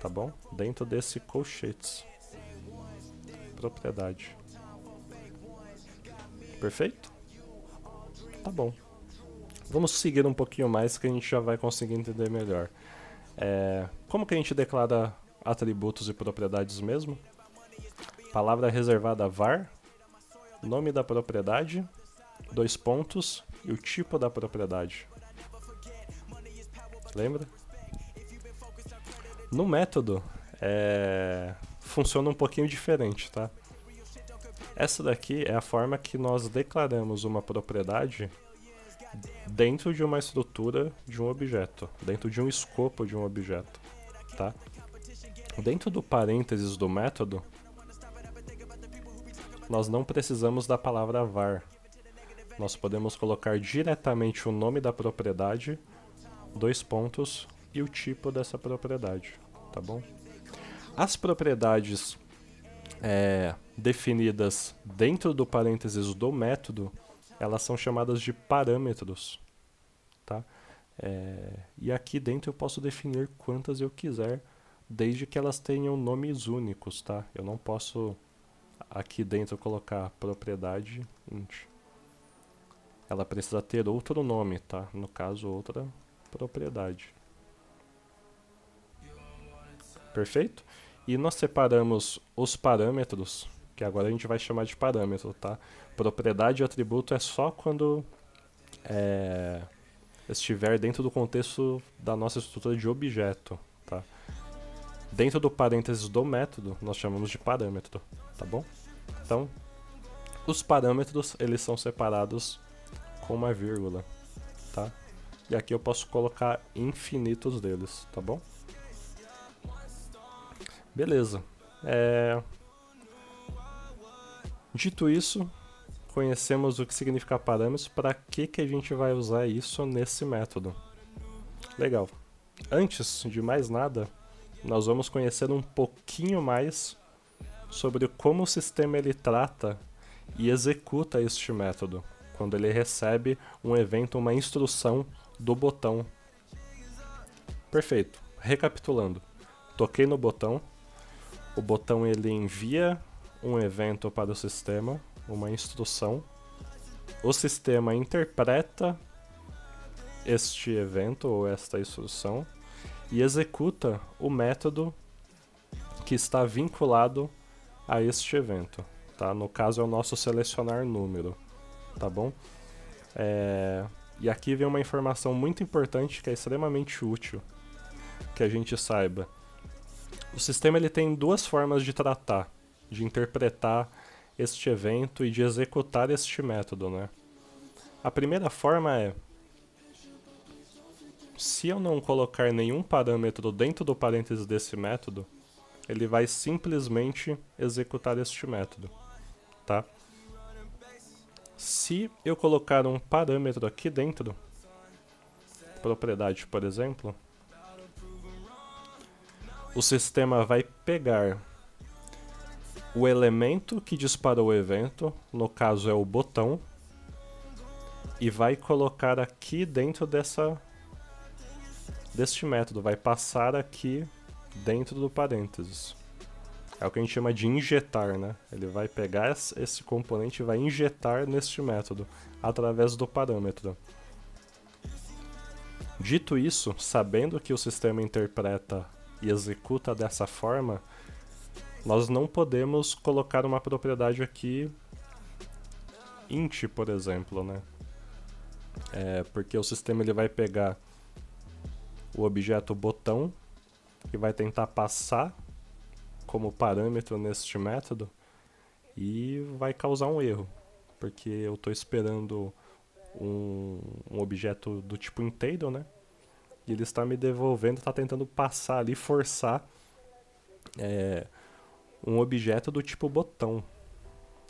tá bom? Dentro desse colchetes, propriedade. Perfeito? Tá bom. Vamos seguir um pouquinho mais que a gente já vai conseguir entender melhor. Como que a gente declara atributos e propriedades mesmo? Palavra reservada var, nome da propriedade, 2 pontos e o tipo da propriedade. Lembra? No método, funciona um pouquinho diferente, tá? Essa daqui é a forma que nós declaramos uma propriedade dentro de uma estrutura de um objeto, dentro de um escopo de um objeto, tá? Dentro do parênteses do método, nós não precisamos da palavra var. Nós podemos colocar diretamente o nome da propriedade, 2 pontos e o tipo dessa propriedade, tá bom? As propriedades definidas dentro do parênteses do método, elas são chamadas de parâmetros, tá? E aqui dentro eu posso definir quantas eu quiser, desde que elas tenham nomes únicos, tá? Eu não posso aqui dentro colocar propriedade int. Ela precisa ter outro nome, tá? No caso, outra propriedade. Perfeito? E nós separamos os parâmetros, que agora a gente vai chamar de parâmetro, tá? Propriedade e atributo é só quando estiver dentro do contexto da nossa estrutura de objeto, tá? Dentro do parênteses do método, nós chamamos de parâmetro, tá bom? Então, os parâmetros, eles são separados com uma vírgula, tá? E aqui eu posso colocar infinitos deles, tá bom? Beleza. Dito isso, conhecemos o que significa parâmetros, para que a gente vai usar isso nesse método. Legal. Antes de mais nada, nós vamos conhecer um pouquinho mais sobre como o sistema ele trata e executa este método, quando ele recebe um evento, uma instrução do botão. Perfeito. Recapitulando. Toquei no botão, o botão ele envia um evento para o sistema, uma instrução. O sistema interpreta este evento ou esta instrução e executa o método que está vinculado a este evento, tá? No caso é o nosso selecionar número, tá bom? E aqui vem uma informação muito importante que é extremamente útil que a gente saiba. O sistema ele tem duas formas de tratar, de interpretar este evento e de executar este método, né? A primeira forma é: se eu não colocar nenhum parâmetro dentro do parênteses desse método, ele vai simplesmente executar este método, tá? Se eu colocar um parâmetro aqui dentro, propriedade, por exemplo, o sistema vai pegar o elemento que disparou o evento, no caso é o botão, e vai colocar aqui dentro deste método, vai passar aqui dentro do parênteses. É o que a gente chama de injetar, né? Ele vai pegar esse componente e vai injetar neste método, através do parâmetro. Dito isso, sabendo que o sistema interpreta e executa dessa forma, nós não podemos colocar uma propriedade aqui int, por exemplo, né? Porque o sistema ele vai pegar o objeto botão e vai tentar passar como parâmetro neste método e vai causar um erro, porque eu estou esperando um objeto do tipo inteiro, né? E ele está me devolvendo, está tentando passar ali, forçar um objeto do tipo botão.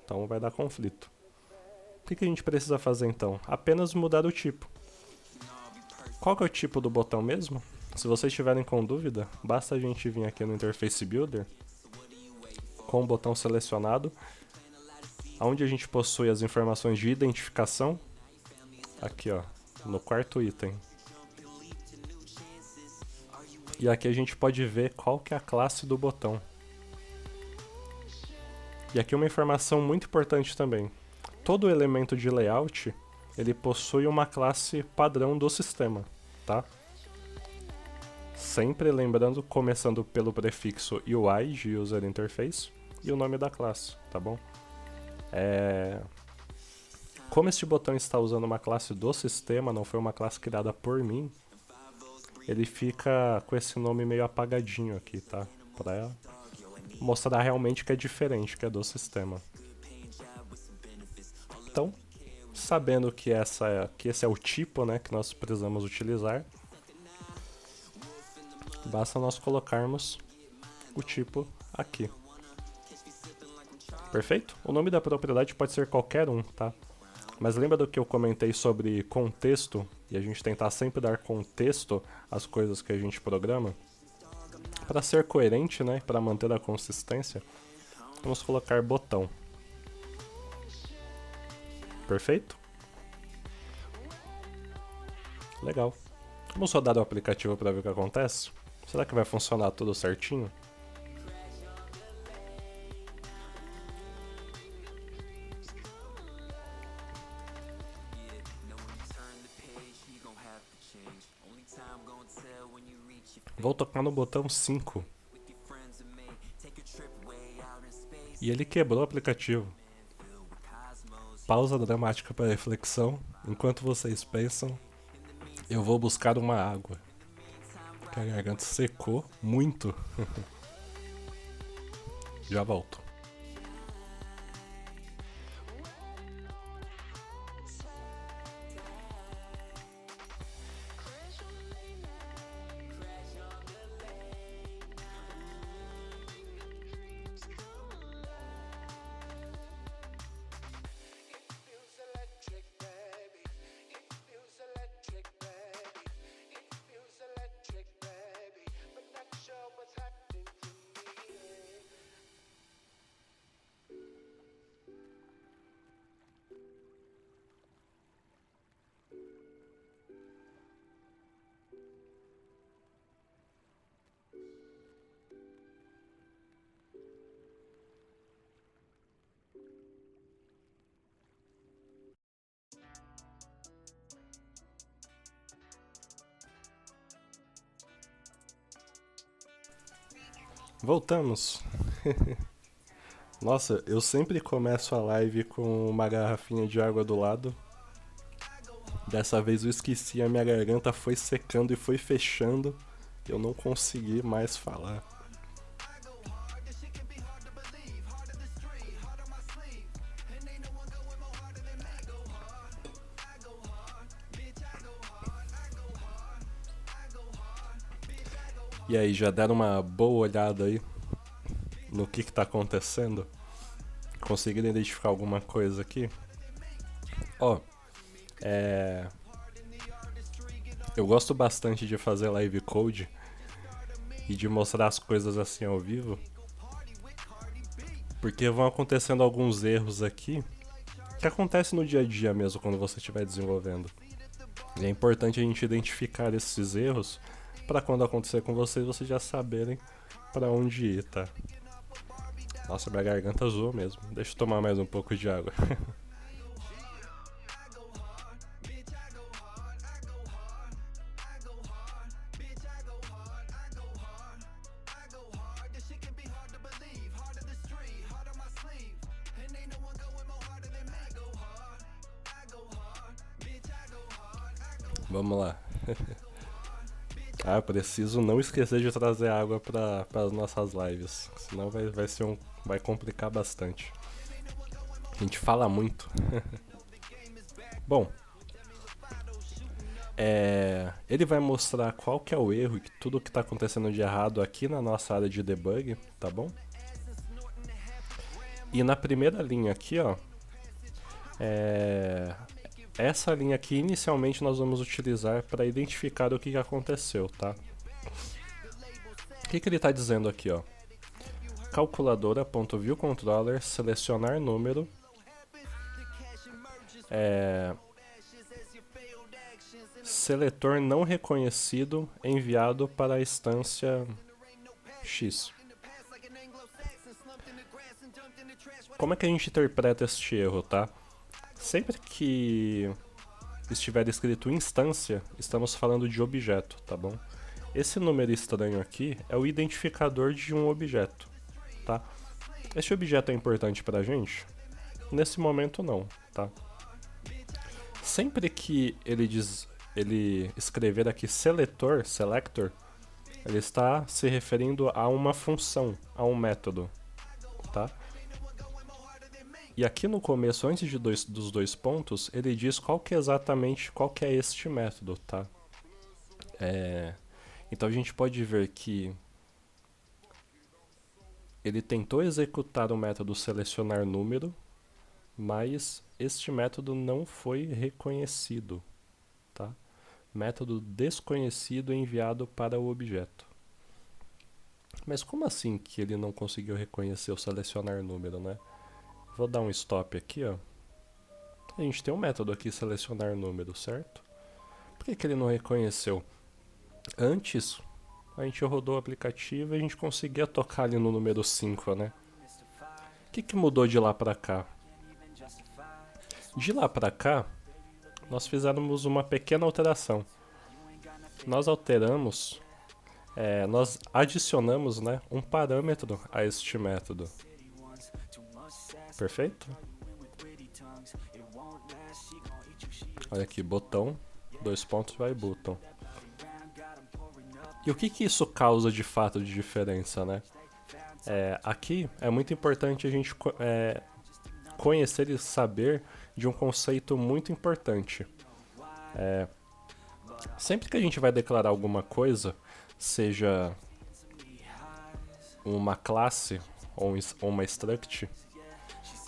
Então vai dar conflito. O que a gente precisa fazer então? Apenas mudar o tipo. Qual que é o tipo do botão mesmo? Se vocês estiverem com dúvida, basta a gente vir aqui no Interface Builder com o botão selecionado, onde a gente possui as informações de identificação, aqui ó, no quarto item. E aqui a gente pode ver qual que é a classe do botão. E aqui uma informação muito importante também. Todo elemento de layout, ele possui uma classe padrão do sistema, tá? Sempre lembrando, começando pelo prefixo UI de User Interface e o nome da classe, tá bom? Como este botão está usando uma classe do sistema, não foi uma classe criada por mim, ele fica com esse nome meio apagadinho aqui, tá? Pra mostrar realmente que é diferente, que é do sistema. Então, sabendo que esse é o tipo, né, que nós precisamos utilizar, basta nós colocarmos o tipo aqui. Perfeito? O nome da propriedade pode ser qualquer um, tá? Mas lembra do que eu comentei sobre contexto? E a gente tentar sempre dar contexto às coisas que a gente programa? Para ser coerente, né, para manter a consistência, vamos colocar botão. Perfeito? Legal. Vamos rodar o aplicativo para ver o que acontece? Será que vai funcionar tudo certinho? Vou tocar no botão 5. E ele quebrou o aplicativo. Pausa dramática para reflexão. Enquanto vocês pensam, eu vou buscar uma água. Que a garganta secou muito. Já volto. Voltamos. Nossa, eu sempre começo a live com uma garrafinha de água do lado. Dessa vez eu esqueci, a minha garganta foi secando e foi fechando. Eu não consegui mais falar. E aí, já deram uma boa olhada aí no que tá acontecendo? Conseguiram identificar alguma coisa aqui? Ó, eu gosto bastante de fazer live code e de mostrar as coisas assim ao vivo, porque vão acontecendo alguns erros aqui que acontecem no dia a dia mesmo quando você estiver desenvolvendo. E é importante a gente identificar esses erros para quando acontecer com vocês já saberem para onde ir, tá? Nossa, minha garganta zoou mesmo. Deixa eu tomar mais um pouco de água. Vamos lá. Ah, preciso não esquecer de trazer água para as nossas lives, senão vai complicar bastante. A gente fala muito. Bom, ele vai mostrar qual que é o erro e tudo que está acontecendo de errado aqui na nossa área de debug, tá bom? E na primeira linha aqui, ó, essa linha aqui inicialmente nós vamos utilizar para identificar o que aconteceu, tá? O que ele está dizendo aqui, ó? Calculadora.viewController, selecionar número, seletor não reconhecido enviado para a instância X. Como é que a gente interpreta este erro, tá? Sempre que estiver escrito instância, estamos falando de objeto, tá bom? Esse número estranho aqui é o identificador de um objeto, tá? Esse objeto é importante pra gente? Nesse momento não, tá? Sempre que ele escrever aqui selector, ele está se referindo a uma função, a um método, tá? E aqui no começo, antes dos dois pontos, ele diz exatamente qual que é este método, tá? Então a gente pode ver que ele tentou executar o método selecionar número, mas este método não foi reconhecido, tá? Método desconhecido enviado para o objeto. Mas como assim que ele não conseguiu reconhecer o selecionar número, né? Vou dar um stop aqui, ó. A gente tem um método aqui, selecionar número, certo? Por que ele não reconheceu? Antes, a gente rodou o aplicativo e a gente conseguia tocar ali no número 5, né? O que mudou de lá pra cá? De lá pra cá, nós fizemos uma pequena alteração. Nós nós adicionamos, né, um parâmetro a este método. Perfeito? Olha aqui, botão, 2 pontos, vai button. E o que isso causa de fato de diferença, né? Aqui é muito importante a gente conhecer e saber de um conceito muito importante. Sempre que a gente vai declarar alguma coisa, seja uma classe ou uma struct,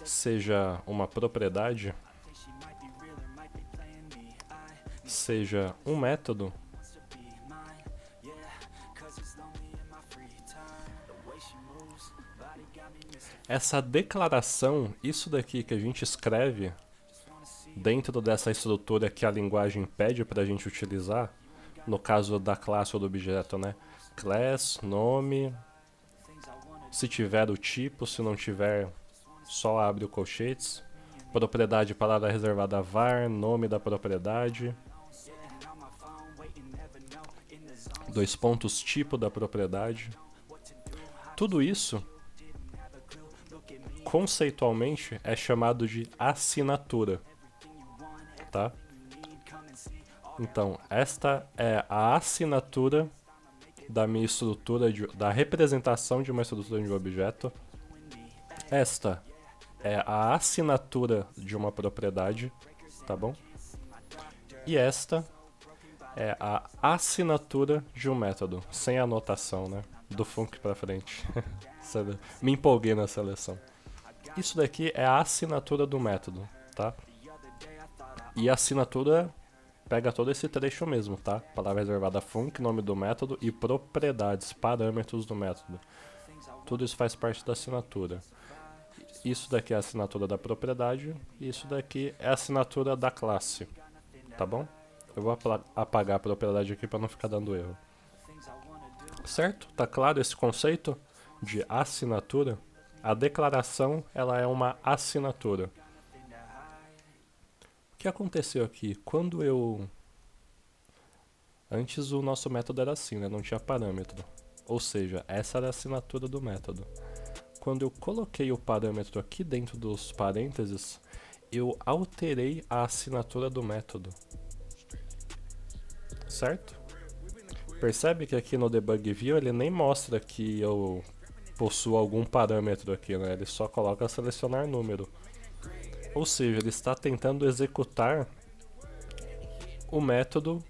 seja uma propriedade, seja um método, essa declaração, isso daqui que a gente escreve dentro dessa estrutura que a linguagem pede para a gente utilizar, no caso da classe ou do objeto, né? Class, nome, se tiver o tipo, se não tiver, só abre o colchetes. Propriedade, palavra reservada var, nome da propriedade. 2 pontos, tipo da propriedade. Tudo isso, conceitualmente, é chamado de assinatura, tá? Então, esta é a assinatura da minha estrutura, da representação de uma estrutura de um objeto. Esta é a assinatura de uma propriedade, tá bom? E esta é a assinatura de um método, sem anotação, né? Do func pra frente. Me empolguei na seleção. Isso daqui é a assinatura do método, tá? E a assinatura pega todo esse trecho mesmo, tá? Palavra reservada func, nome do método e propriedades, parâmetros do método. Tudo isso faz parte da assinatura. Isso daqui é a assinatura da propriedade e isso daqui é a assinatura da classe, tá bom? Eu vou apagar a propriedade aqui para não ficar dando erro. Certo? Tá claro esse conceito de assinatura? A declaração, ela é uma assinatura. O que aconteceu aqui? Antes o nosso método era assim, né? Não tinha parâmetro. Ou seja, essa era a assinatura do método. Quando eu coloquei o parâmetro aqui dentro dos parênteses, eu alterei a assinatura do método. Certo? Percebe que aqui no debug view ele nem mostra que eu possuo algum parâmetro aqui, né? Ele só coloca selecionar número. Ou seja, ele está tentando executar o método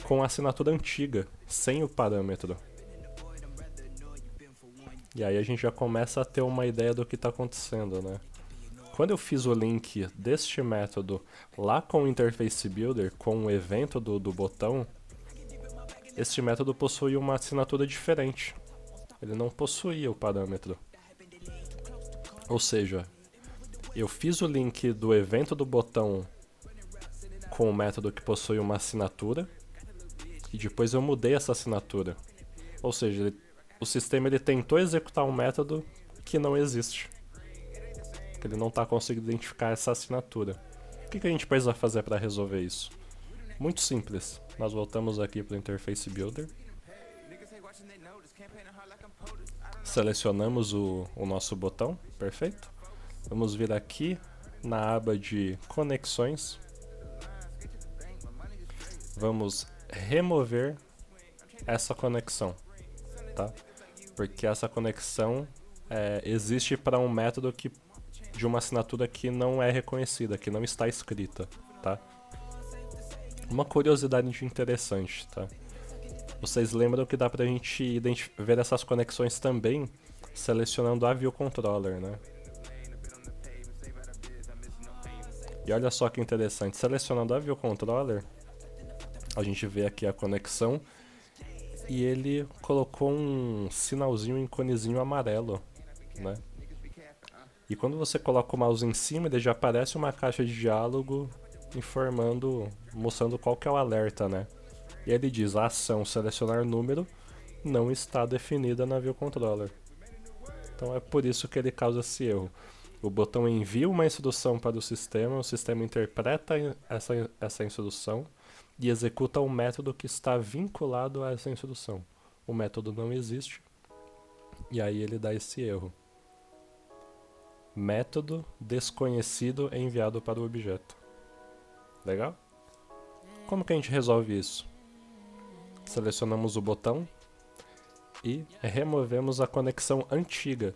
com a assinatura antiga, sem o parâmetro. E aí a gente já começa a ter uma ideia do que está acontecendo, né? Quando eu fiz o link deste método lá com o Interface Builder, com o evento do botão, este método possui uma assinatura diferente. Ele não possuía o parâmetro. Ou seja, eu fiz o link do evento do botão com o método que possui uma assinatura e depois eu mudei essa assinatura. Ou seja, o sistema ele tentou executar um método que não existe. Ele não está conseguindo identificar essa assinatura. que a gente precisa fazer para resolver isso? Muito simples. Nós voltamos aqui para o Interface Builder. Selecionamos o nosso botão, perfeito. Vamos vir aqui na aba de conexões. Vamos remover essa conexão, tá? Porque essa conexão existe para um método de uma assinatura que não é reconhecida, que não está escrita, tá? Uma curiosidade interessante, tá? Vocês lembram que dá pra gente ver essas conexões também selecionando a View Controller, né? E olha só que interessante, selecionando a View Controller, a gente vê aqui a conexão e ele colocou um sinalzinho, um iconezinho amarelo, né? E quando você coloca o mouse em cima, ele já aparece uma caixa de diálogo mostrando qual que é o alerta, né? E ele diz, a ação selecionar número não está definida na View Controller. Então é por isso que ele causa esse erro. O botão envia uma instrução para o sistema interpreta essa instrução e executa um método que está vinculado a essa instrução. O método não existe, e aí ele dá esse erro. Método desconhecido é enviado para o objeto. Legal? Como que a gente resolve isso? Selecionamos o botão e removemos a conexão antiga.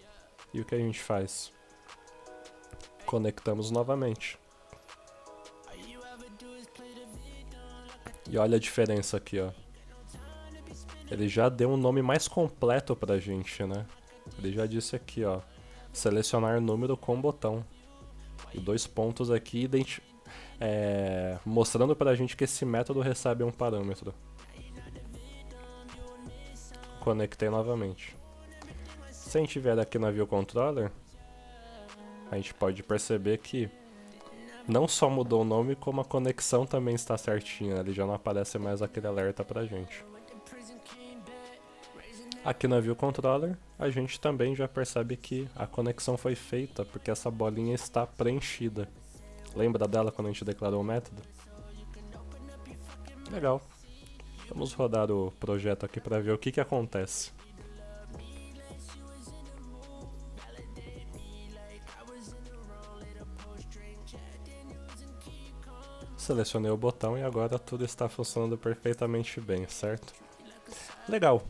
E o que a gente faz? Conectamos novamente. E olha a diferença aqui, ó. Ele já deu um nome mais completo pra gente, né? Ele já disse aqui, ó. Selecionar número com botão. E 2 pontos aqui mostrando pra gente que esse método recebe um parâmetro. Conectei novamente. Se a gente vier aqui na View Controller, a gente pode perceber que não só mudou o nome, como a conexão também está certinha. Ele já não aparece mais aquele alerta pra gente. Aqui na View Controller, a gente também já percebe que a conexão foi feita, porque essa bolinha está preenchida. Lembra dela quando a gente declarou o método? Legal. Vamos rodar o projeto aqui para ver o que acontece. Selecionei o botão e agora tudo está funcionando perfeitamente bem, certo? Legal.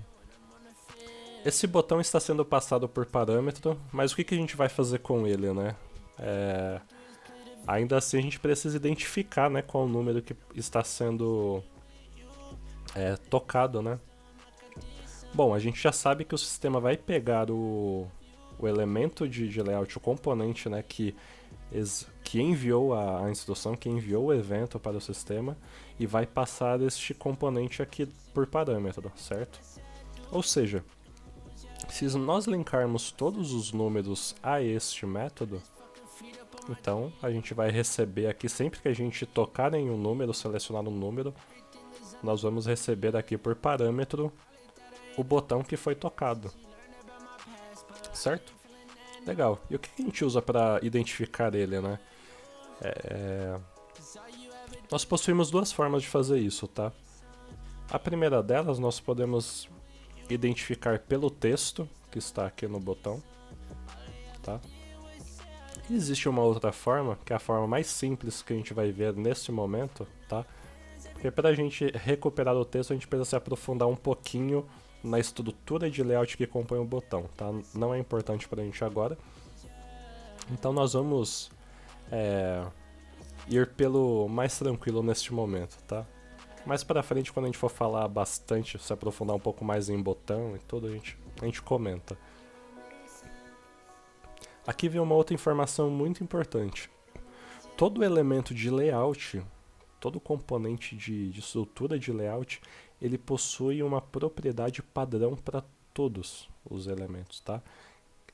Esse botão está sendo passado por parâmetro, mas o que a gente vai fazer com ele, né? Ainda assim a gente precisa identificar, né, qual o número que está sendo tocado, né? Bom, a gente já sabe que o sistema vai pegar o elemento de layout, o componente, né, que enviou a instrução, que enviou o evento para o sistema, e vai passar este componente aqui por parâmetro, certo? Ou seja, se nós linkarmos todos os números a este método, então a gente vai receber aqui, sempre que a gente tocar em um número, selecionar um número, nós vamos receber aqui por parâmetro o botão que foi tocado. Certo? Legal. E o que a gente usa para identificar ele, né? Nós possuímos 2 formas de fazer isso, tá? A primeira delas, nós podemos identificar pelo texto que está aqui no botão, tá? E existe uma outra forma, que é a forma mais simples que a gente vai ver nesse momento, tá? Porque para a gente recuperar o texto, a gente precisa se aprofundar um pouquinho na estrutura de layout que compõe o botão, tá? Não é importante para a gente agora. Então nós vamos ir pelo mais tranquilo neste momento, tá? Mais para frente, quando a gente for falar bastante, se aprofundar um pouco mais em botão e tudo, a gente comenta. Aqui vem uma outra informação muito importante. Todo elemento de layout, todo componente de estrutura de layout, ele possui uma propriedade padrão para todos os elementos, tá?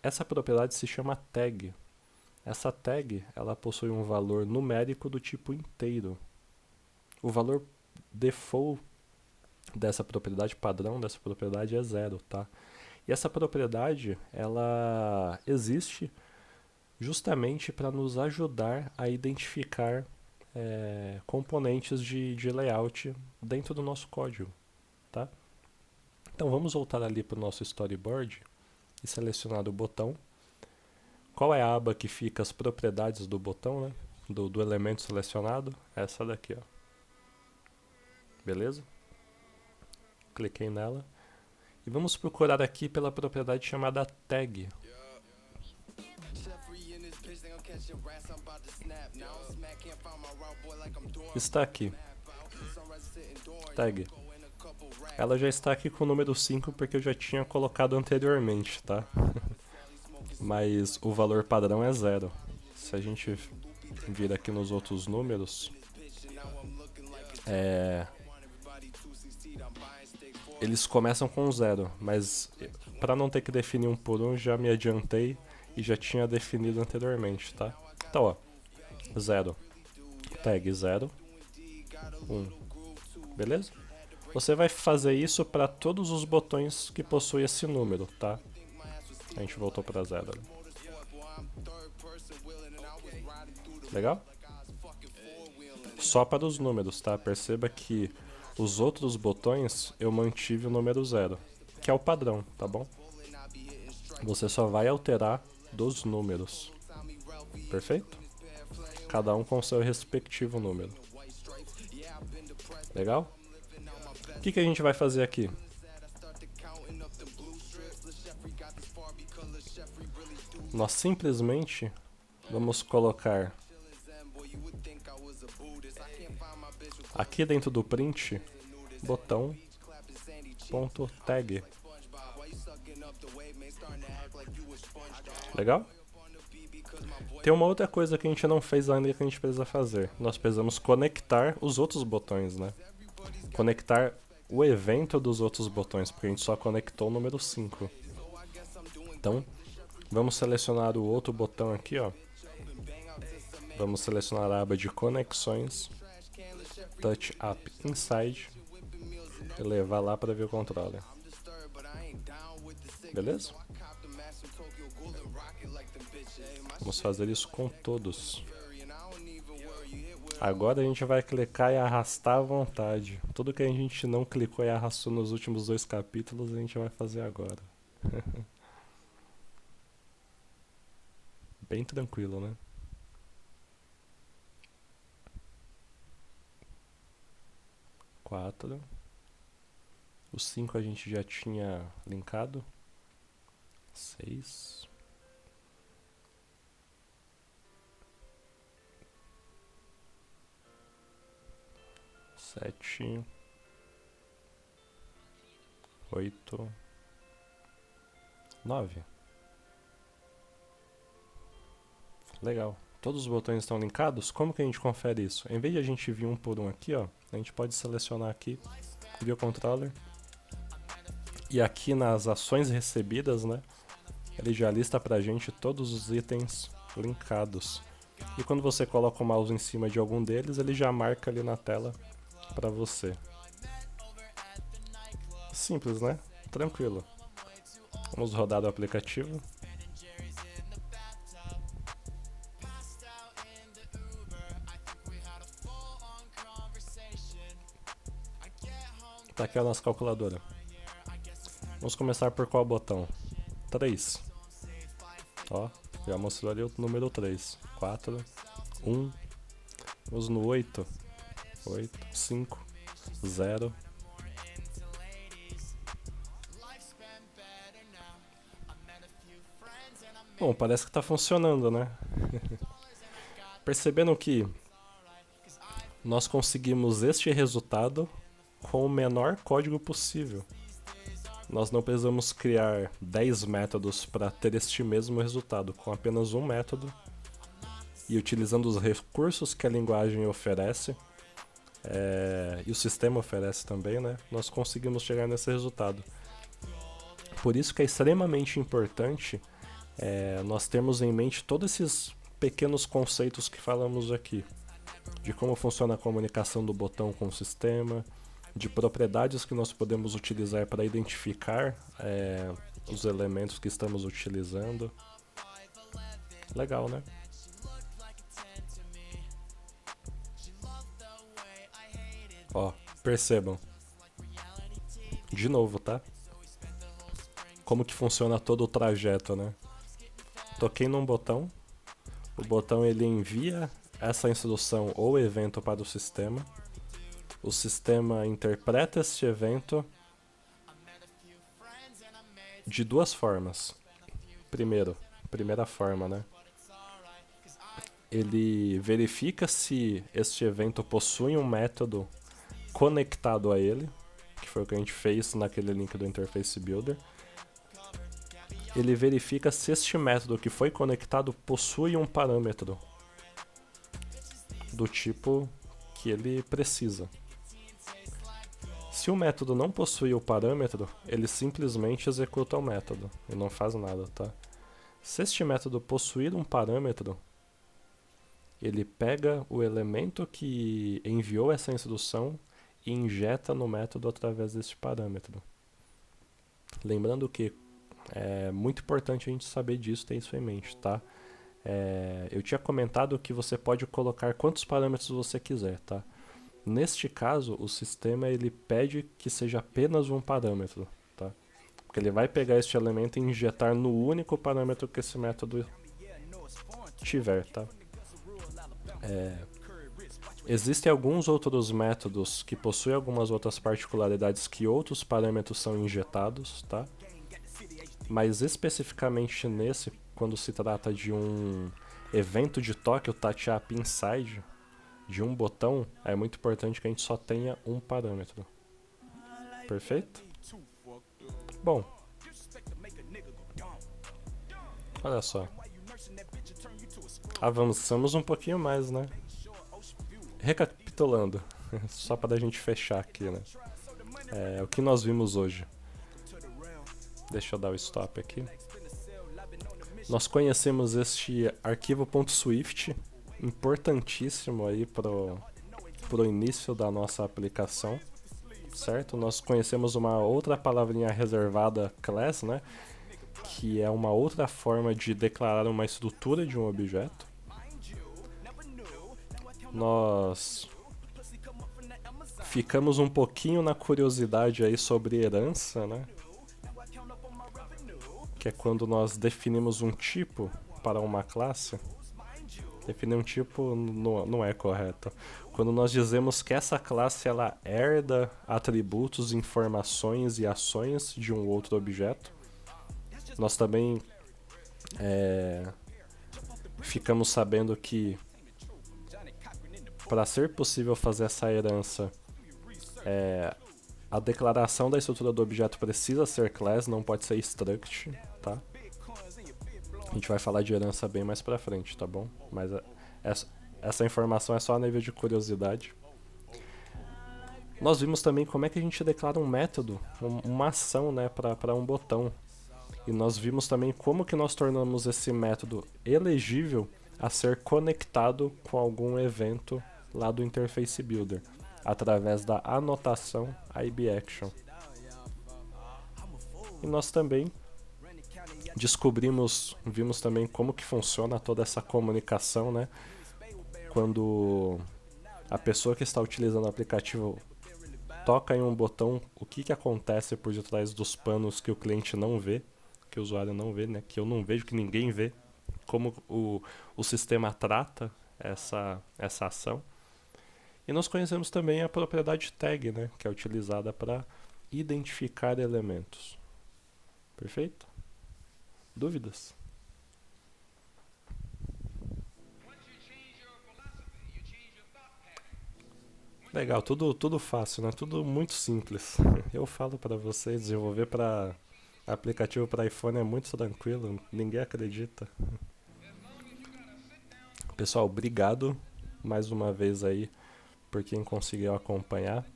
Essa propriedade se chama tag. Essa tag, ela possui um valor numérico do tipo inteiro. O valor default dessa propriedade, padrão dessa propriedade é 0, tá? E essa propriedade, ela existe justamente para nos ajudar a identificar componentes de layout dentro do nosso código, tá? Então vamos voltar ali para o nosso storyboard e selecionar o botão. Qual é a aba que fica as propriedades do botão, né? Do elemento selecionado? Essa daqui, ó. Beleza? Cliquei nela. E vamos procurar aqui pela propriedade chamada tag. Está aqui. Tag. Ela já está aqui com o número 5 porque eu já tinha colocado anteriormente, tá? Mas o valor padrão é 0. Se a gente vir aqui nos outros números, eles começam com 0, mas para não ter que definir um por um, já me adiantei e já tinha definido anteriormente, tá? Então, ó, 0, tag 0, 1, beleza? Você vai fazer isso para todos os botões que possuem esse número, tá? A gente voltou para 0. Legal? Só para os números, tá? Perceba que os outros botões eu mantive o número 0, que é o padrão, tá bom? Você só vai alterar dos números. Perfeito? Cada um com seu respectivo número. Legal? O que a gente vai fazer aqui? Nós simplesmente vamos colocar aqui dentro do print botão.tag. Legal? Tem uma outra coisa que a gente não fez ainda que a gente precisa fazer. Nós precisamos conectar os outros botões, né? Conectar o evento dos outros botões, porque a gente só conectou o número 5. Então, vamos selecionar o outro botão aqui, ó. Vamos selecionar a aba de conexões, Touch Up Inside e levar lá para ver o controller. Beleza? Vamos fazer isso com todos. Agora a gente vai clicar e arrastar à vontade. Tudo que a gente não clicou e arrastou nos últimos 2 capítulos, a gente vai fazer agora. Bem tranquilo, né? O 5 a gente já tinha linkado. 6. 7. 8. 9. Legal. Todos os botões estão linkados? Como que a gente confere isso? Em vez de a gente vir um por um aqui, ó, a gente pode selecionar aqui, View Controller. E aqui nas ações recebidas, né, ele já lista pra gente todos os itens linkados. E quando você coloca o mouse em cima de algum deles, ele já marca ali na tela pra você. Simples, né? Tranquilo. Vamos rodar o aplicativo. Tá aqui a nossa calculadora. Vamos começar por qual botão? 3. Ó, já mostrou ali o número 3. 4, 1. Vamos no 8. 8, 5, 0. Bom, parece que tá funcionando, né? Percebendo que nós conseguimos este resultado com o menor código possível. Nós não precisamos criar 10 métodos para ter este mesmo resultado. Com apenas um método e utilizando os recursos que a linguagem oferece, e o sistema oferece também, né, nós conseguimos chegar nesse resultado. Por isso que é extremamente importante nós termos em mente todos esses pequenos conceitos que falamos aqui. De como funciona a comunicação do botão com o sistema, de propriedades que nós podemos utilizar para identificar os elementos que estamos utilizando. Legal, né? Ó, percebam. De novo, tá? Como que funciona todo o trajeto, né? Toquei num botão. O botão ele envia essa instrução ou evento para o sistema. O sistema interpreta este evento de duas formas. Primeira forma, né? Ele verifica se este evento possui um método conectado a ele, que foi o que a gente fez naquele link do Interface Builder. Ele verifica se este método que foi conectado possui um parâmetro do tipo que ele precisa. Se o método não possui o parâmetro, ele simplesmente executa o método e não faz nada, tá? Se este método possuir um parâmetro, ele pega o elemento que enviou essa instrução e injeta no método através deste parâmetro. Lembrando que é muito importante a gente saber disso, ter isso em mente, tá? Eu tinha comentado que você pode colocar quantos parâmetros você quiser, tá? Neste caso, o sistema ele pede que seja apenas um parâmetro, tá? Porque ele vai pegar este elemento e injetar no único parâmetro que esse método tiver, tá? Existem alguns outros métodos que possuem algumas outras particularidades que outros parâmetros são injetados, tá? Mas especificamente nesse, quando se trata de um evento de toque, o touch up inside, de um botão, é muito importante que a gente só tenha um parâmetro. Perfeito? Bom, olha só. Avançamos um pouquinho mais, né? Recapitulando, só para a gente fechar aqui, né? O que nós vimos hoje. Deixa eu dar o stop aqui. Nós conhecemos este arquivo.swift, importantíssimo aí pro início da nossa aplicação, certo? Nós conhecemos uma outra palavrinha reservada, class, né? Que é uma outra forma de declarar uma estrutura de um objeto. Nós ficamos um pouquinho na curiosidade aí sobre herança, né? Que é quando nós definimos um tipo para uma classe. Definir um tipo não é correto. Quando nós dizemos que essa classe ela herda atributos, informações e ações de um outro objeto, nós também ficamos sabendo que para ser possível fazer essa herança, a declaração da estrutura do objeto precisa ser class, não pode ser struct, tá? A gente vai falar de herança bem mais pra frente, tá bom? Mas essa informação é só a nível de curiosidade. Nós vimos também como é que a gente declara um método, uma ação, né, para um botão. E nós vimos também como que nós tornamos esse método elegível a ser conectado com algum evento lá do Interface Builder, através da anotação IBAction. E nós também vimos também como que funciona toda essa comunicação, né? Quando a pessoa que está utilizando o aplicativo toca em um botão, o que acontece por detrás dos panos que o cliente não vê, que o usuário não vê, né? Que eu não vejo, que ninguém vê, como o sistema trata essa ação. E nós conhecemos também a propriedade tag, né? Que é utilizada para identificar elementos. Perfeito? Dúvidas? Legal, tudo fácil, né? Tudo muito simples. Eu falo para vocês, desenvolver para aplicativo para iPhone é muito tranquilo, ninguém acredita. Pessoal, obrigado mais uma vez aí por quem conseguiu acompanhar.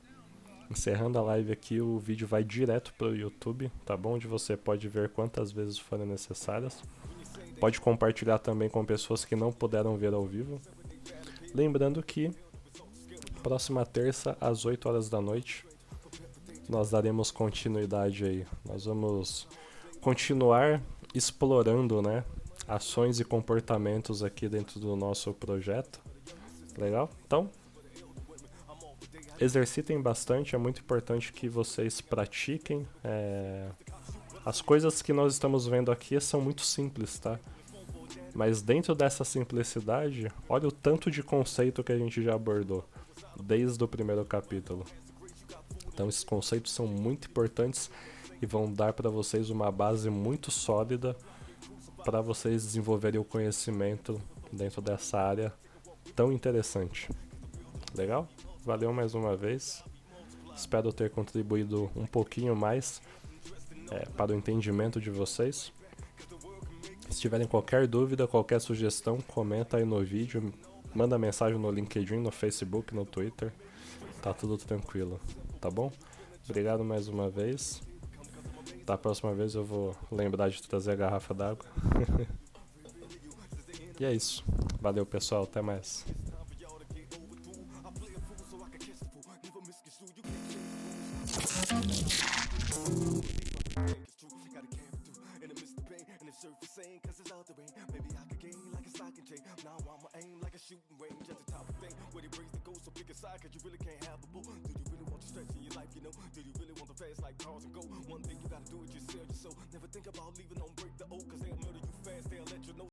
Encerrando a live aqui, o vídeo vai direto para o YouTube, tá bom? Onde você pode ver quantas vezes forem necessárias. Pode compartilhar também com pessoas que não puderam ver ao vivo. Lembrando que próxima terça, às 8 horas da noite, nós daremos continuidade aí. Nós vamos continuar explorando, né, ações e comportamentos aqui dentro do nosso projeto. Legal? Então, exercitem bastante, é muito importante que vocês pratiquem. As coisas que nós estamos vendo aqui são muito simples, tá? Mas dentro dessa simplicidade, olha o tanto de conceito que a gente já abordou, desde o primeiro capítulo. Então esses conceitos são muito importantes e vão dar para vocês uma base muito sólida para vocês desenvolverem o conhecimento dentro dessa área tão interessante. Legal? Valeu mais uma vez. Espero ter contribuído um pouquinho mais para o entendimento de vocês. Se tiverem qualquer dúvida, qualquer sugestão, comenta aí no vídeo, manda mensagem no LinkedIn, no Facebook, no Twitter. Tá tudo tranquilo, tá bom? Obrigado mais uma vez. Da próxima vez eu vou lembrar de trazer a garrafa d'água. E é isso. Valeu, pessoal. Até mais. Cause you really can't have a boo. Do you really want to stretch in your life, you know? Do you really want to fast like cars and go? One thing you gotta do is just sell your soul. Never think about leaving on break the old, cause they'll murder you fast, they'll let you know.